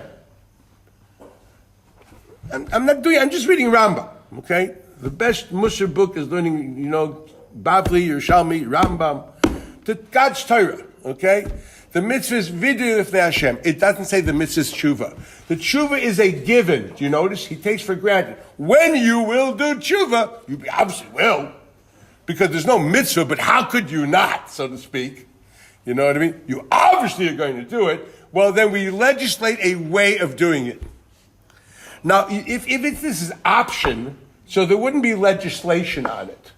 Speaker 1: I'm just reading Rambam, okay? The best Musar book is learning, Bavli, Yerushalmi, Rambam. God's Torah, okay? The mitzvah is Vidui Lifnei Hashem. It doesn't say the mitzvah is tshuva. The tshuva is a given. Do you notice? He takes for granted. When you will do tshuva, you obviously will. Because there's no mitzvah, but how could you not, so to speak? You know what I mean? You obviously are going to do it. Well, then we legislate a way of doing it. Now, if this is option, so there wouldn't be legislation on it.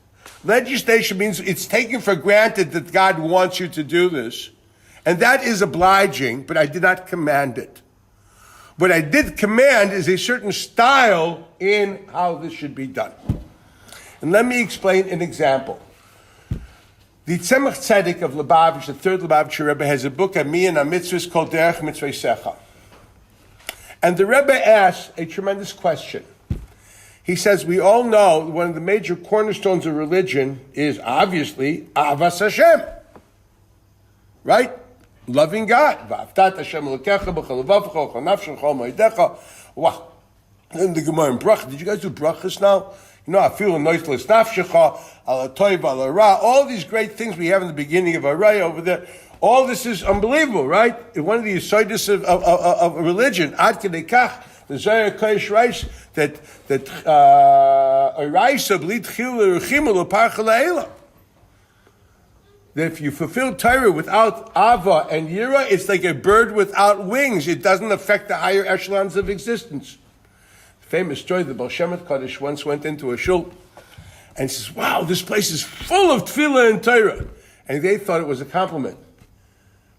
Speaker 1: Legislation means it's taken for granted that God wants you to do this. And that is obliging, but I did not command it. What I did command is a certain style in how this should be done. And let me explain an example. The Tzemach Tzedek of Lubavitch, the third Lubavitcher Rebbe, has a book, Amiyan HaMitzvahs, called Derech Mitzvah. And the Rebbe asks a tremendous question. He says, we all know one of the major cornerstones of religion is obviously Avas Hashem. Right? Loving God. V'aftat Hashem Elokecha b'chol levavecha, b'chol nafshecha, b'chol moedecha. Wow. And the Gemara in Bracha. Did you guys do brachas now? I feel a noiseless nafshecha, ala toiv, ala ra. All these great things we have in the beginning of Araya over there. All this is unbelievable, right? One of the yisoidus of religion. Ad kedei kach. The Zohar Kodesh writes that Araisa b'li tchil l'ruchim l'parcha la'ela. That if you fulfill Torah without Ava and Yira, it's like a bird without wings. It doesn't affect the higher echelons of existence. The famous story, the Baal Shem Kaddish once went into a shul and says, wow, this place is full of tefillah and Torah. And they thought it was a compliment.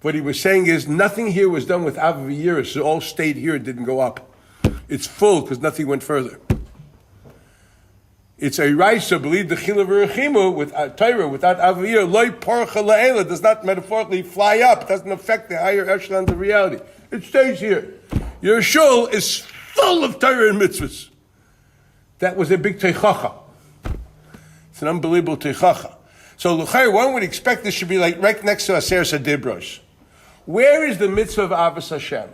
Speaker 1: What he was saying is, nothing here was done with Ava and Yira, so it all stayed here, it didn't go up. It's full because nothing went further. It's a raisa, believe the chilav v'rechimu with Torah, without avir, loy porcha la'ela, does not metaphorically fly up, doesn't affect the higher echelons of reality. It stays here. Your shul is full of Torah and mitzvahs. That was a big teichacha. It's an unbelievable teichacha. So, l'chayr, one would expect this should be like right next to Aser Sadibros. Where is the mitzvah of Avos Hashem?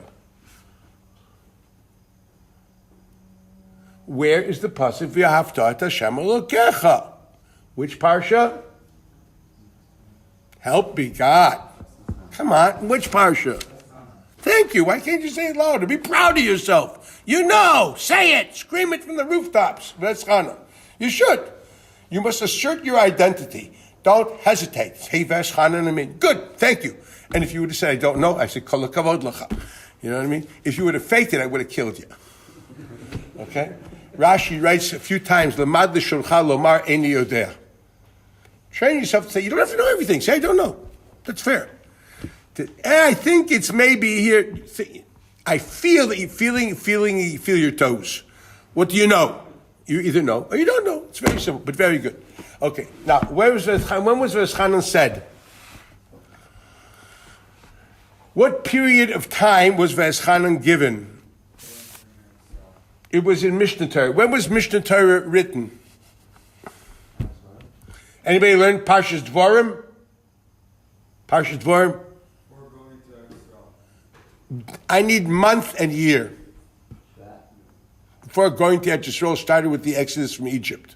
Speaker 1: Where is the pasuk v'ahavta Hashem Elokecha? Which parsha? Help me, God. Come on, which parsha? Thank you. Why can't you say it louder? Be proud of yourself. You know, say it. Scream it from the rooftops. V'eschana. You should. You must assert your identity. Don't hesitate. Say v'eschana to me. Good, thank you. And if you would have said, I don't know, I said, kol hakavod lecha. You know what I mean? If you would have faked it, I would have killed you. Okay? Rashi writes a few times, Lamad l'shulcha lomar eni yodea. Train yourself to say, you don't have to know everything. Say, I don't know. That's fair. I think it's maybe here. I feel that you feel your toes. What do you know? You either know or you don't know. It's very simple, but very good. Okay, now, when was V'eschanan said? What period of time was V'eschanan given? It was in Mishnah Torah. When was Mishnah Torah written? Anybody learn Parshas Dvorim? Parshas Dvorim? I need month and year. Before going to Eretz Yisrael started with the Exodus from Egypt.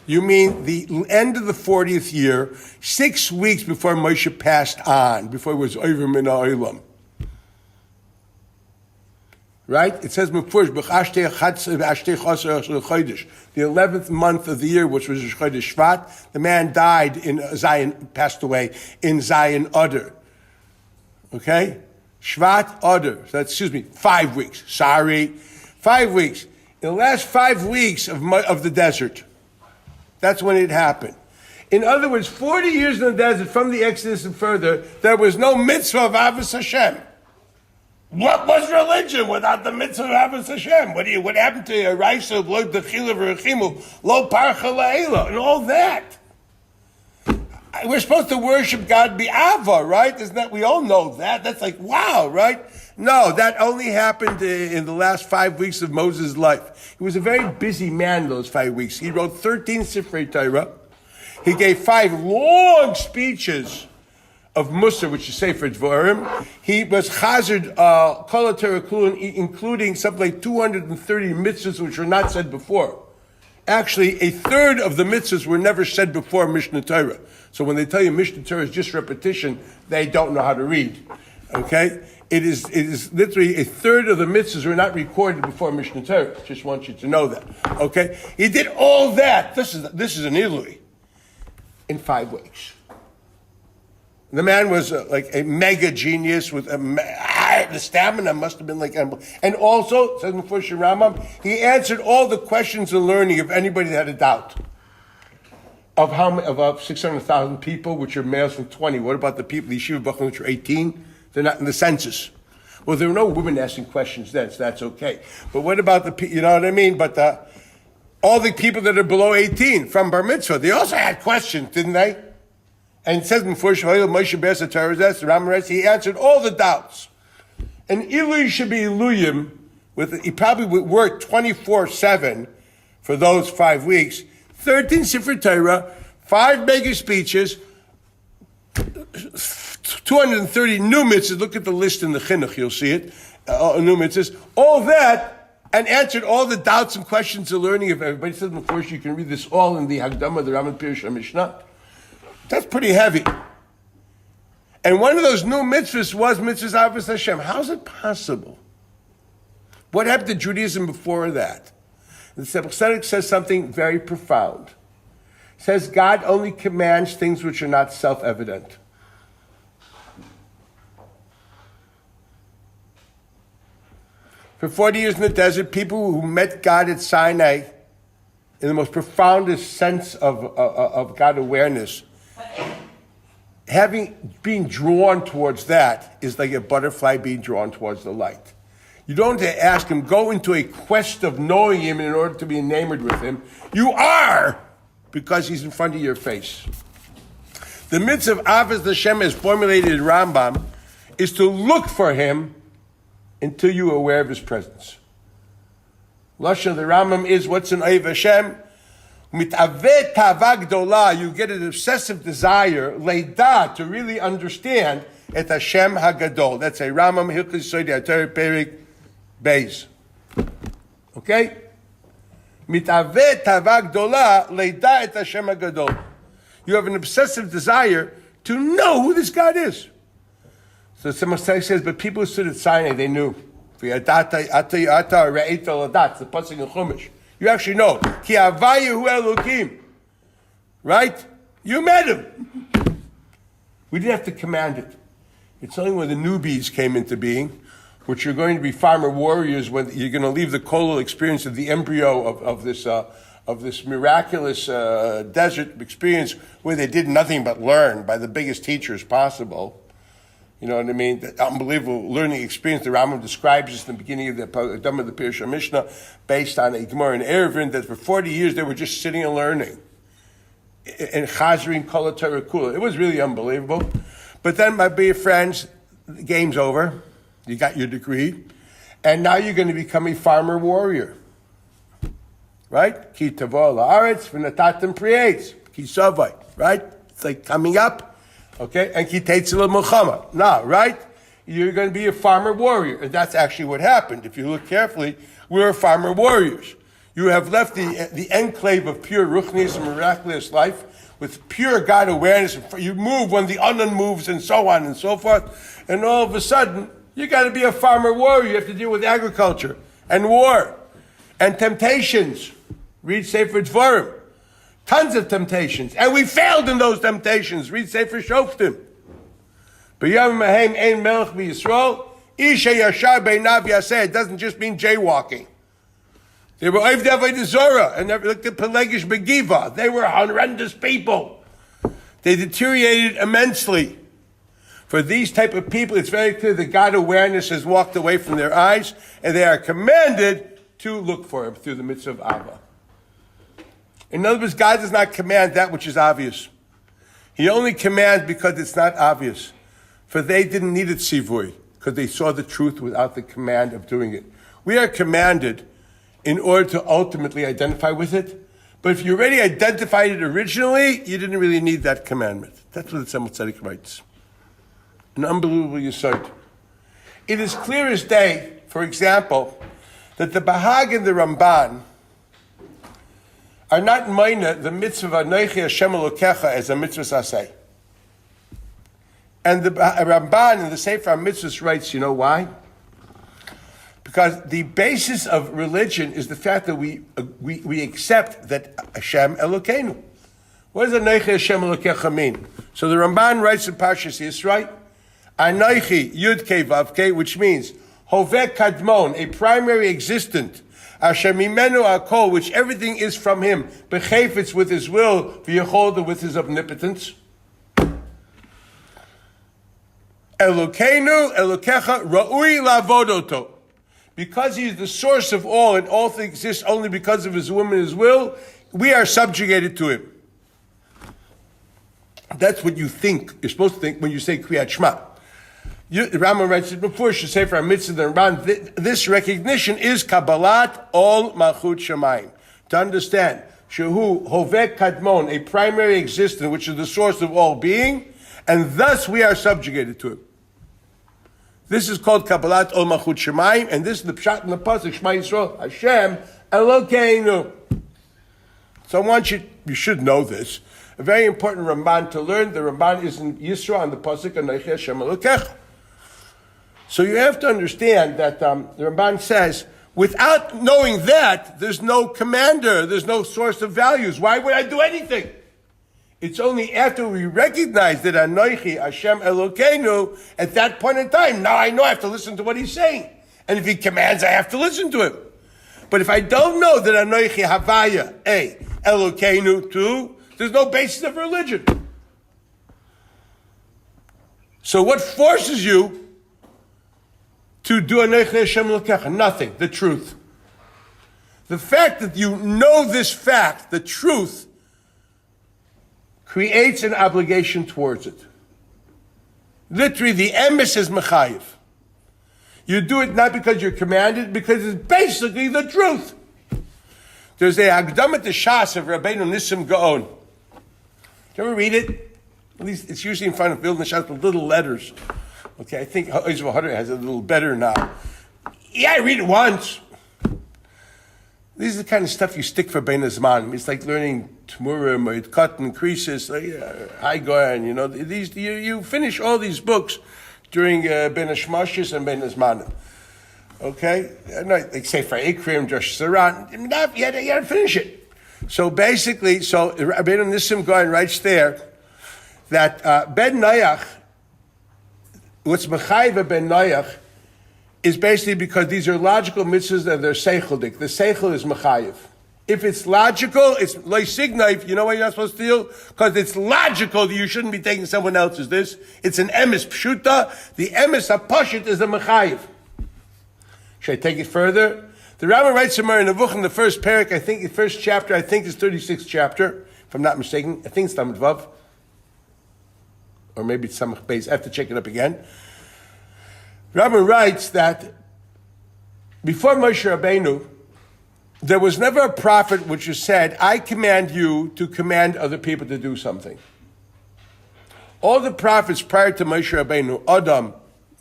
Speaker 1: You mean the end of the 40th year, 6 weeks before Moshe passed on, before it was over min ha'olam. Right? It says, the 11th month of the year, which was Chodesh Shvat, the man died in Zion, passed away in Zion Adar. Okay? Shvat Adar. So that's, 5 weeks. Sorry. 5 weeks. In the last 5 weeks of the desert. That's when it happened. In other words, 40 years in the desert, from the Exodus and further, there was no mitzvah of Avos Hashem. What was religion without the mitzvah of Avos Hashem? What happened to Raisa, Lo Dechila V'Rechimu, Lo Parcha La'ela, and all that? We're supposed to worship God B'Ava, right? Isn't that, we all know that. That's like, wow, right? No, that only happened in the last 5 weeks of Moses' life. He was a very busy man those 5 weeks. He wrote 13 Sifrei Torah. He gave 5 long speeches of Mussar, which is Sefer Dvarim. He was Chazard Kol HaTorah, including something like 230 mitzvahs which were not said before. Actually, a third of the mitzvahs were never said before Mishnah Torah. So when they tell you Mishnah Torah is just repetition, they don't know how to read. Okay? It is literally a third of the mitzvahs were not recorded before Mishnah Torah. Just want you to know that. Okay? He did all that. This is an Ilui. In 5 weeks. The man was like a mega genius with the stamina must have been like, and also, says Mefurish Rambam, he answered all the questions and learning of anybody that had a doubt. Of about 600,000 people, which are males from 20. What about the people, the Yeshiva Bachman, which are 18? They're not in the census. Well, there were no women asking questions then, so that's okay. But what about the people, you know what I mean? But all the people that are below 18 from Bar Mitzvah, they also had questions, didn't they? And it says before Moshe Be'ez HaTorah, the Rambam writes, he answered all the doubts. And Ilui should be Iluyim, he probably would work 24/7 for those 5 weeks. 13 Sifrei Torah, 5 mega speeches, 230 new mitzvahs. Look at the list in the Chinuch, you'll see it. New mitzvahs. All that, and answered all the doubts and questions and learning of everybody. It says before you can read this all in the Hagdama, the Raman Pirush HaMishnah. That's pretty heavy. And one of those new mitzvahs was mitzvahs Avos Hashem. How's it possible? What happened to Judaism before that? The Tzedek says something very profound. It says God only commands things which are not self-evident. For 40 years in the desert, people who met God at Sinai in the most profoundest sense of God awareness, being drawn towards that is like a butterfly being drawn towards the light. You don't have to ask him, go into a quest of knowing him in order to be enamored with him. You are, because he's in front of your face. The mitzvah of Avos Hashem as formulated in Rambam is to look for him until you are aware of his presence. Lashon of the Rambam is, what's an Ohev Hashem? Mitaveh tava gdola, you get an obsessive desire, leida, to really understand et Hashem HaGadol. That's a Rambam Hilchos Sodei HaTorah Perik Beis. Okay? Mitaveh tava gdola, leida et Hashem HaGadol. You have an obsessive desire to know who this God is. So someone says, but people who stood at Sinai, they knew. It's the pasuk in Chumash. You actually know. Ki havayahu Elokim. Right? You met him. We didn't have to command it. It's only when the newbies came into being, which are going to be farmer warriors, when you're going to leave the kolal experience of the embryo of this miraculous desert experience where they did nothing but learn by the biggest teachers possible. You know what I mean? The unbelievable learning experience the Rambam describes this in the beginning of the Dhamma of the Pirush HaMishnah, based on a Gemara in Eruvin, that for 40 years they were just sitting and learning. And Chazrin Kol HaTorah Kula. It was really unbelievable. But then, my dear friends, the game's over. You got your degree. And now you're going to become a farmer warrior. Right? Ki tavo la'aretz v'natatem prietz. Ki savai. Right? It's like coming up. Okay, and ki teitzel milchama. Now, right? You're going to be a farmer warrior. And that's actually what happened. If you look carefully, we were farmer warriors. You have left the enclave of pure ruchnius and miraculous life with pure God awareness. You move when the unknown moves and so on and so forth. And all of a sudden, you got to be a farmer warrior. You have to deal with agriculture and war and temptations. Read Sefer Dvarim. Tons of temptations. And we failed in those temptations. Read Sefer Shoftim. B'yam mahem ein melech b'Yisrael. Isha yashar beinav yaseh. It doesn't just mean jaywalking. They were Oivdei Avodah Zarah, and they looked at Pelegish Begiva. They were horrendous people. They deteriorated immensely. For these type of people, it's very clear that God awareness has walked away from their eyes, and they are commanded to look for Him through the mitzvah of Ava. In other words, God does not command that which is obvious. He only commands because it's not obvious. For they didn't need it tzivui, because they saw the truth without the command of doing it. We are commanded in order to ultimately identify with it. But if you already identified it originally, you didn't really need that commandment. That's what the Tzemach Tzedek writes. An unbelievable yesod. It is clear as day, for example, that the Bahag and the Ramban are not minor the mitzvah of Anochi Hashem Elokecha as a mitzvah saseh. And the Ramban in the Sefer HaMitzvahs writes, you know why? Because the basis of religion is the fact that we accept that Hashem Elokeinu. What does Anochi Hashem Elokecha mean? So the Ramban writes in Parshas Yisro, Anochi Yud Kei Vav Kei, which means Hoveh Kadmon, a primary existent, Asher Mimenu Akol, which everything is from Him, Bechefetz with His will, V'Yecholda with His omnipotence. Elokeinu Elokecha Ra'ui Lavodoto. Because He is the source of all and all things exist only because of His will and His will, we are subjugated to Him. That's what you think. You're supposed to think when you say Kriyat Shema. Rambam writes it before, Sefer HaMitzvah, the Ramban, this recognition is Kabbalat Ol Malchut Shamayim. To understand, Shehu Hoveh Kadmon, a primary existence which is the source of all being, and thus we are subjugated to Him. This is called Kabbalat Ol Malchut Shamayim, and this is the Pshat in the Pasuk, Shema Yisrael, Hashem Elokeinu. So I want you should know this. A very important Ramban to learn. The Ramban is in Yisro on the Pasuk, Anochi Hashem Elokecha. So you have to understand that the Ramban says, without knowing that, there's no commander, there's no source of values. Why would I do anything? It's only after we recognize that Anochi Hashem Elokeinu, at that point in time, now I know I have to listen to what He's saying. And if He commands, I have to listen to Him. But if I don't know that Anochi Havaya, Elokeinu, too, there's no basis of religion. So what forces you to do Anochi Hashem Elokecha? Nothing. The truth. The fact that you know this fact, the truth, creates an obligation towards it. Literally, the emes is mechayiv. You do it not because you're commanded, because it's basically the truth. There's a Hagdamat Shas of Rabbeinu Nissim Gaon. Do you ever read it? At least it's usually in front of Vilna Shas with little letters. Okay, I think Oizva Hadar has it a little better now. Yeah, I read it once. This is the kind of stuff you stick for Bein Hazman. It's like learning Tmurim or Cotton, Creases, Haigoyan, you know. You finish all these books during Ben Hashmashis and Ben Hazman. Okay? Like Sefer Ikrim, Josh Saran. You had to finish it. So basically, Rabbeinu Nissim Gaon writes there that Ben Noach, what's Mechayiv Ben Noach, is basically because these are logical mitzvahs and they're seicheldik. The seichel is mechayiv. If it's logical, it's loisignaif. You know why you're not supposed to do? Because it's logical that you shouldn't be taking someone else's this. It's an emes pshuta. The emes hapashit is a mechayiv. Should I take it further? The Rambam writes somewhere in the first parak, I think the first chapter, I think it's 36th chapter, if I'm not mistaken. I think it's Tamid Vav. Or maybe it's Samach Beis. I have to check it up again. Rambam writes that before Moshe Rabbeinu, there was never a prophet which has said, I command you to command other people to do something. All the prophets prior to Moshe Rabbeinu, Adam,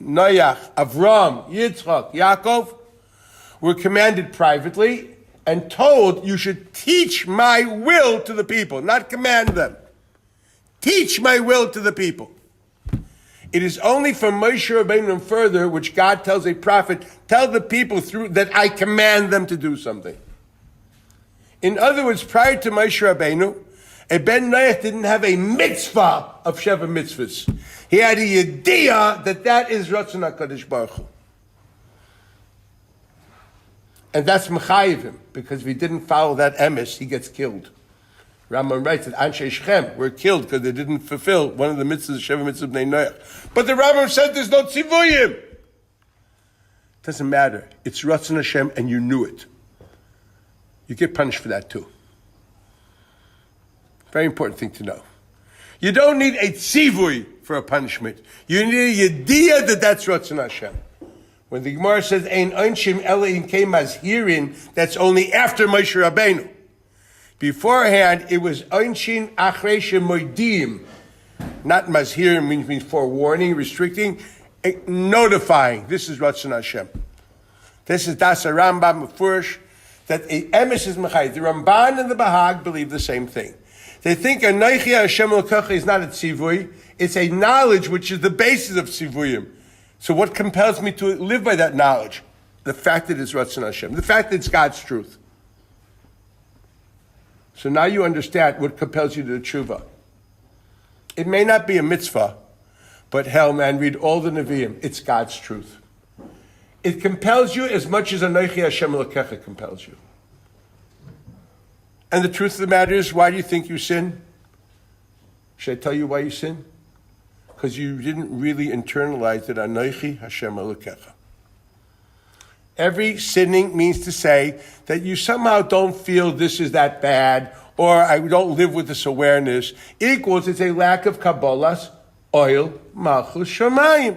Speaker 1: Noach, Avram, Yitzchak, Yaakov, were commanded privately, and told you should teach my will to the people, not command them. Teach my will to the people. It is only from Moshe Rabbeinu and further which God tells a prophet, tell the people through that I command them to do something. In other words, prior to Moshe Rabbeinu, a Ben Noach didn't have a mitzvah of Sheva mitzvahs. He had a yediyah that is Ratzon HaKadosh Baruch Hu. And that's mechayiv him, because if he didn't follow that emes, he gets killed. Rambam writes that Anshe Shechem were killed because they didn't fulfill one of the mitzvahs of Sheva mitzvah Bnei Noach. But the Rambam said there's no tzivuyim. Doesn't matter. It's Ratzon Hashem and you knew it. You get punished for that too. Very important thing to know. You don't need a tzivuy for a punishment. You need a yediyah that's Ratzon Hashem. When the Gemara says, Ein onshim ela in kei mazhirin, that's only after Moshe Rabbeinu. Beforehand, it was Einshin Achrei Shemoidim. Not Mazhirim means forewarning, restricting, notifying. This is Ratzon Hashem. This is Das Rambam Mefurish, that a emes is Mechai. The Ramban and the Bahag believe the same thing. They think Anoichi Hashem Elokecha is not a tzivui, it's a knowledge which is the basis of tzivuyim. So what compels me to live by that knowledge? The fact that it's Ratzon Hashem. The fact that it's God's truth. So now you understand what compels you to the Teshuva. It may not be a mitzvah, but hell, man, read all the Nevi'im. It's God's truth. It compels you as much as Anoichi Hashem Elokecha compels you. And the truth of the matter is, why do you think you sin? Should I tell you why you sin? Because you didn't really internalize that Anoichi Hashem Elokecha. Every sinning means to say that you somehow don't feel this is that bad, or I don't live with this awareness, equals it's a lack of Kabbalah's oil, Malchus Shamayim.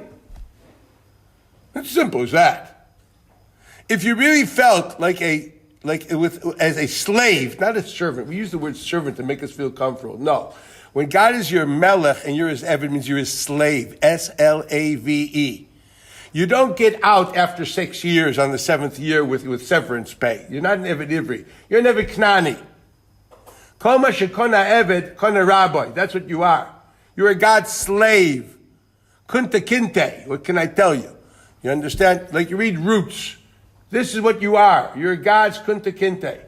Speaker 1: It's simple as that. If you really felt as a slave, not a servant, we use the word servant to make us feel comfortable. No. When God is your melech and you're his eved, means you're his slave, S-L-A-V-E. You don't get out after 6 years on the 7th year with severance pay. You're not an Eved Ivri. You're an Eved Knani. Kol ma shekona Eved, kona Rabbi. That's what you are. You're a God's slave. Kunta kinte. What can I tell you? You understand? Like you read Roots. This is what you are. You're God's kunta kinte.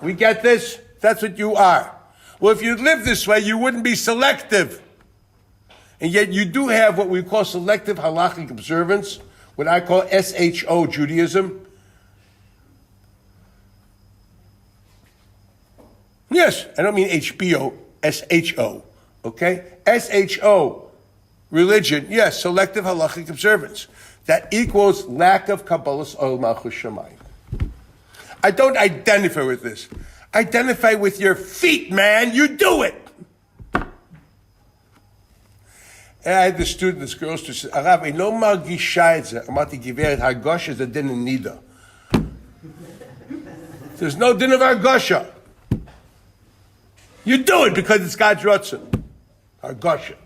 Speaker 1: We get this? That's what you are. Well, if you live this way, you wouldn't be selective. And yet you do have what we call selective halachic observance, what I call SHO Judaism. Yes, I don't mean HBO, SHO, okay? SHO, religion, yes, selective halachic observance. That equals lack of Kabbalah's oil malchus shamayim. I don't identify with this. Identify with your feet, man. You do it. And I had this student, this girl, who said, Arav, I לא מרגישה את זה. אמרתי, גברת, הרגושה זה דין הנידה. There's no din of Argosha. You do it because it's God's Ratzon. Argosha.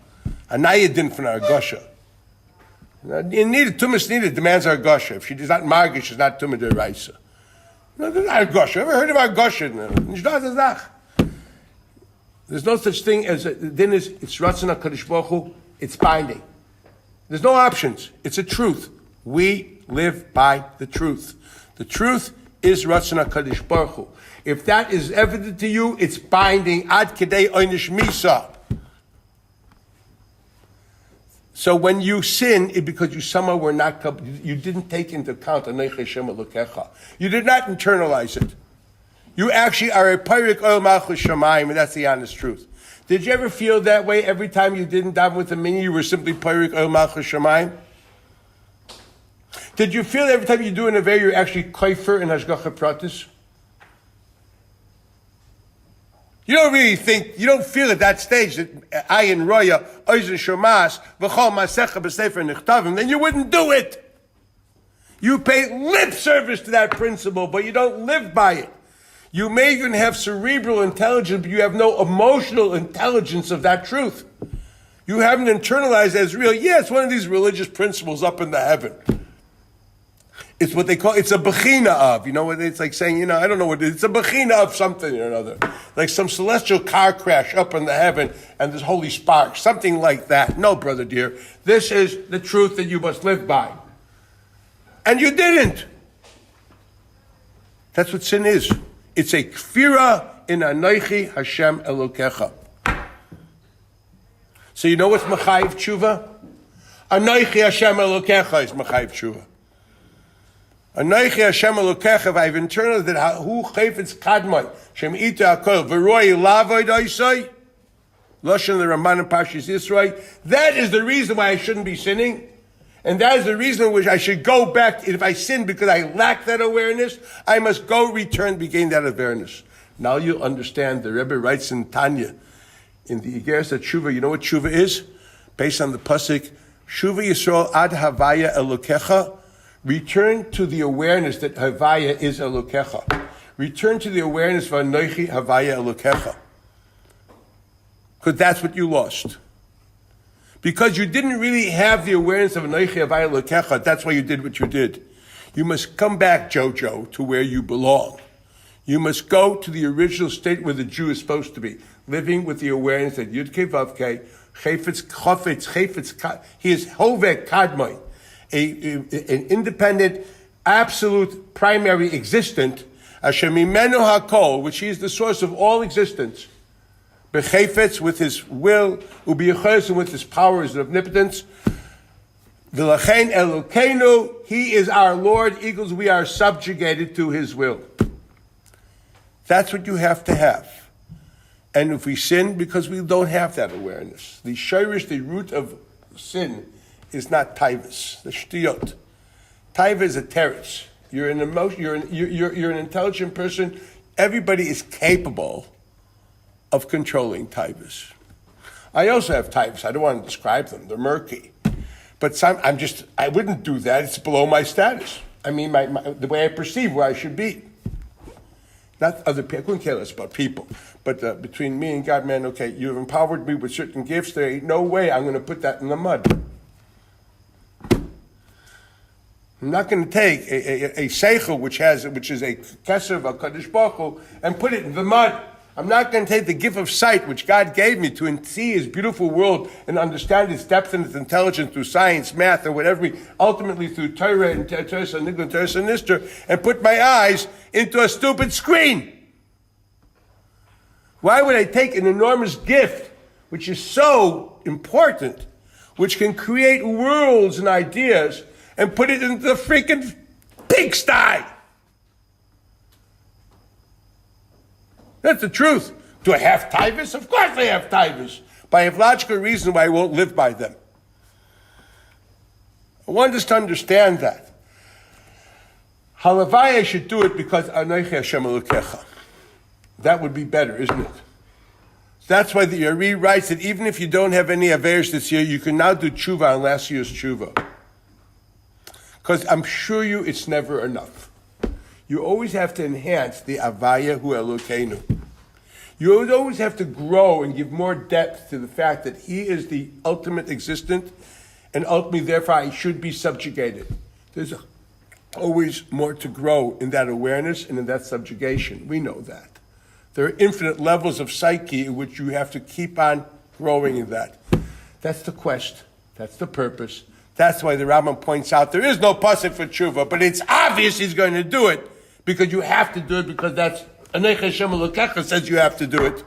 Speaker 1: Anaya din from Argosha. Tumas needed demands Argosha. If she is not Margish, she's not Tumah Deraisa. No, there's not Argosha. Ever heard of Argosha? There's no such thing as a din is it's Ratzon HaKadosh Baruch Hu. It's binding. There's no options. It's a truth. We live by the truth. The truth is Ratzon HaKadosh Baruch Hu. If that is evident to you, it's binding. Ad kedei oynish misa. So when you sin, it's because you somehow were not, you didn't take into account Anoich Hashem Elokecha. You did not internalize it. You actually are a Peirik Oil Malchus Shamayim, and that's the honest truth. Did you ever feel that way every time you didn't daven with a mini, you were simply Peirik Oil Malchus Shamayim? Did you feel every time you do an Aveh, you're actually Koifer in Hashgacha Pratis? You don't really think, you don't feel at that stage that Ayin Roya, Oizen Shomas, V'chol Masecha B'Sefer Nichtavim, then you wouldn't do it. You pay lip service to that principle, but you don't live by it. You may even have cerebral intelligence, but you have no emotional intelligence of that truth. You haven't internalized as real. Yeah, it's one of these religious principles up in the heaven. It's what they call, it's a bechina of, it's like saying, I don't know what it is. It's a bechina of something or another. Like some celestial car crash up in the heaven and there's holy sparks, something like that. No, brother dear, this is the truth that you must live by. And you didn't. That's what sin is. It's a kfira in Anochi Hashem Elokecha. So you know what's Machayiv Tshuva? Anochi Hashem Elokecha is Machayiv Tshuva. Anochi Hashem Elokecha, I've internalized that who chayfetz kadmai, Shem ita hakol, v'roi lavoid oisai, Lashon the Ramban and Parshas Yisroi. That is the reason why I shouldn't be sinning. And that is the reason which I should go back. If I sin because I lack that awareness, I must go return, regain that awareness. Now you'll understand. The Rebbe writes in Tanya, in the Igeres Tshuva, you know what Tshuva is? Based on the Pasuk, Tshuva Yisrael ad Havaya Elokecha. Return to the awareness that Havaya is Elokecha. Return to the awareness of Anochi Havaya Elokecha. Because that's what you lost. Because you didn't really have the awareness of Anochi Havaya Elokecha, that's why you did what you did. You must come back, Jojo, to where you belong. You must go to the original state where the Jew is supposed to be, living with the awareness that Yud Kei Vav Kei, Chayfetz Chafetz, Chayfetz, he is Hovek Kadmai, an independent, absolute, primary existent, Asher Mimenu HaKol, which he is the source of all existence, Bechayfetz, with his will, Ubiyachos, with his powers of omnipotence, V'lachein Elokeinu, he is our Lord, equals we are subjugated to his will. That's what you have to have. And if we sin, because we don't have that awareness. The shirish, the root of sin, is not taivas, the shtiyot. Taiva is a teretz. You're an emotion. You're an intelligent person. Everybody is capable of controlling taivas. I also have taivas. I don't want to describe them. They're murky. But I wouldn't do that. It's below my status. I mean, the way I perceive where I should be. Not other people. I couldn't care less about people. But between me and God, man, okay, you have empowered me with certain gifts. There ain't no way I'm going to put that in the mud. I'm not going to take a seichel which is a keser of HaKadosh Baruch Hu and put it in the mud. I'm not going to take the gift of sight which God gave me to see his beautiful world and understand its depth and its intelligence through science, math, or whatever, ultimately through Torah and Torah and Nister, and put my eyes into a stupid screen. Why would I take an enormous gift, which is so important, which can create worlds and ideas, and put it into the freaking pigsty? That's the truth. Do I have taivas? Of course I have taivas. But I have logical reason why I won't live by them. I want us to understand that. Halavai, I should do it because Anochi Hashem Elokecha. That would be better, isn't it? That's why the Yari writes that even if you don't have any Averis this year, you can now do Tshuva on last year's Tshuva. Because I'm sure it's never enough. You always have to enhance the Avaya Hu Elokeinu. You always have to grow and give more depth to the fact that he is the ultimate existent, and ultimately, therefore, I should be subjugated. There's always more to grow in that awareness and in that subjugation. We know that. There are infinite levels of psyche in which you have to keep on growing in that. That's the quest. That's the purpose. That's why the Rambam points out there is no pasuk for tshuva, but it's obvious he's going to do it because you have to do it because that's Anochi Hashem Elokecha says you have to do it.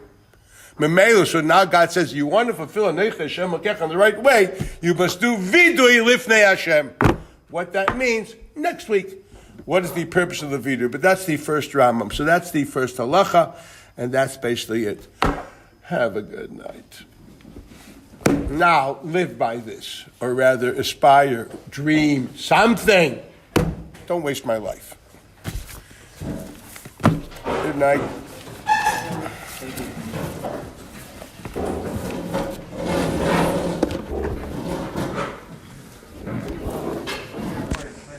Speaker 1: Memelo, so now God says you want to fulfill Anochi Hashem Elokecha in the right way, you must do vidui lifnei Hashem. What that means next week. What is the purpose of the vidui? But that's the first Rambam. So that's the first halacha, and that's basically it. Have a good night. Now, live by this, or rather aspire, dream, something. Don't waste my life. Good night.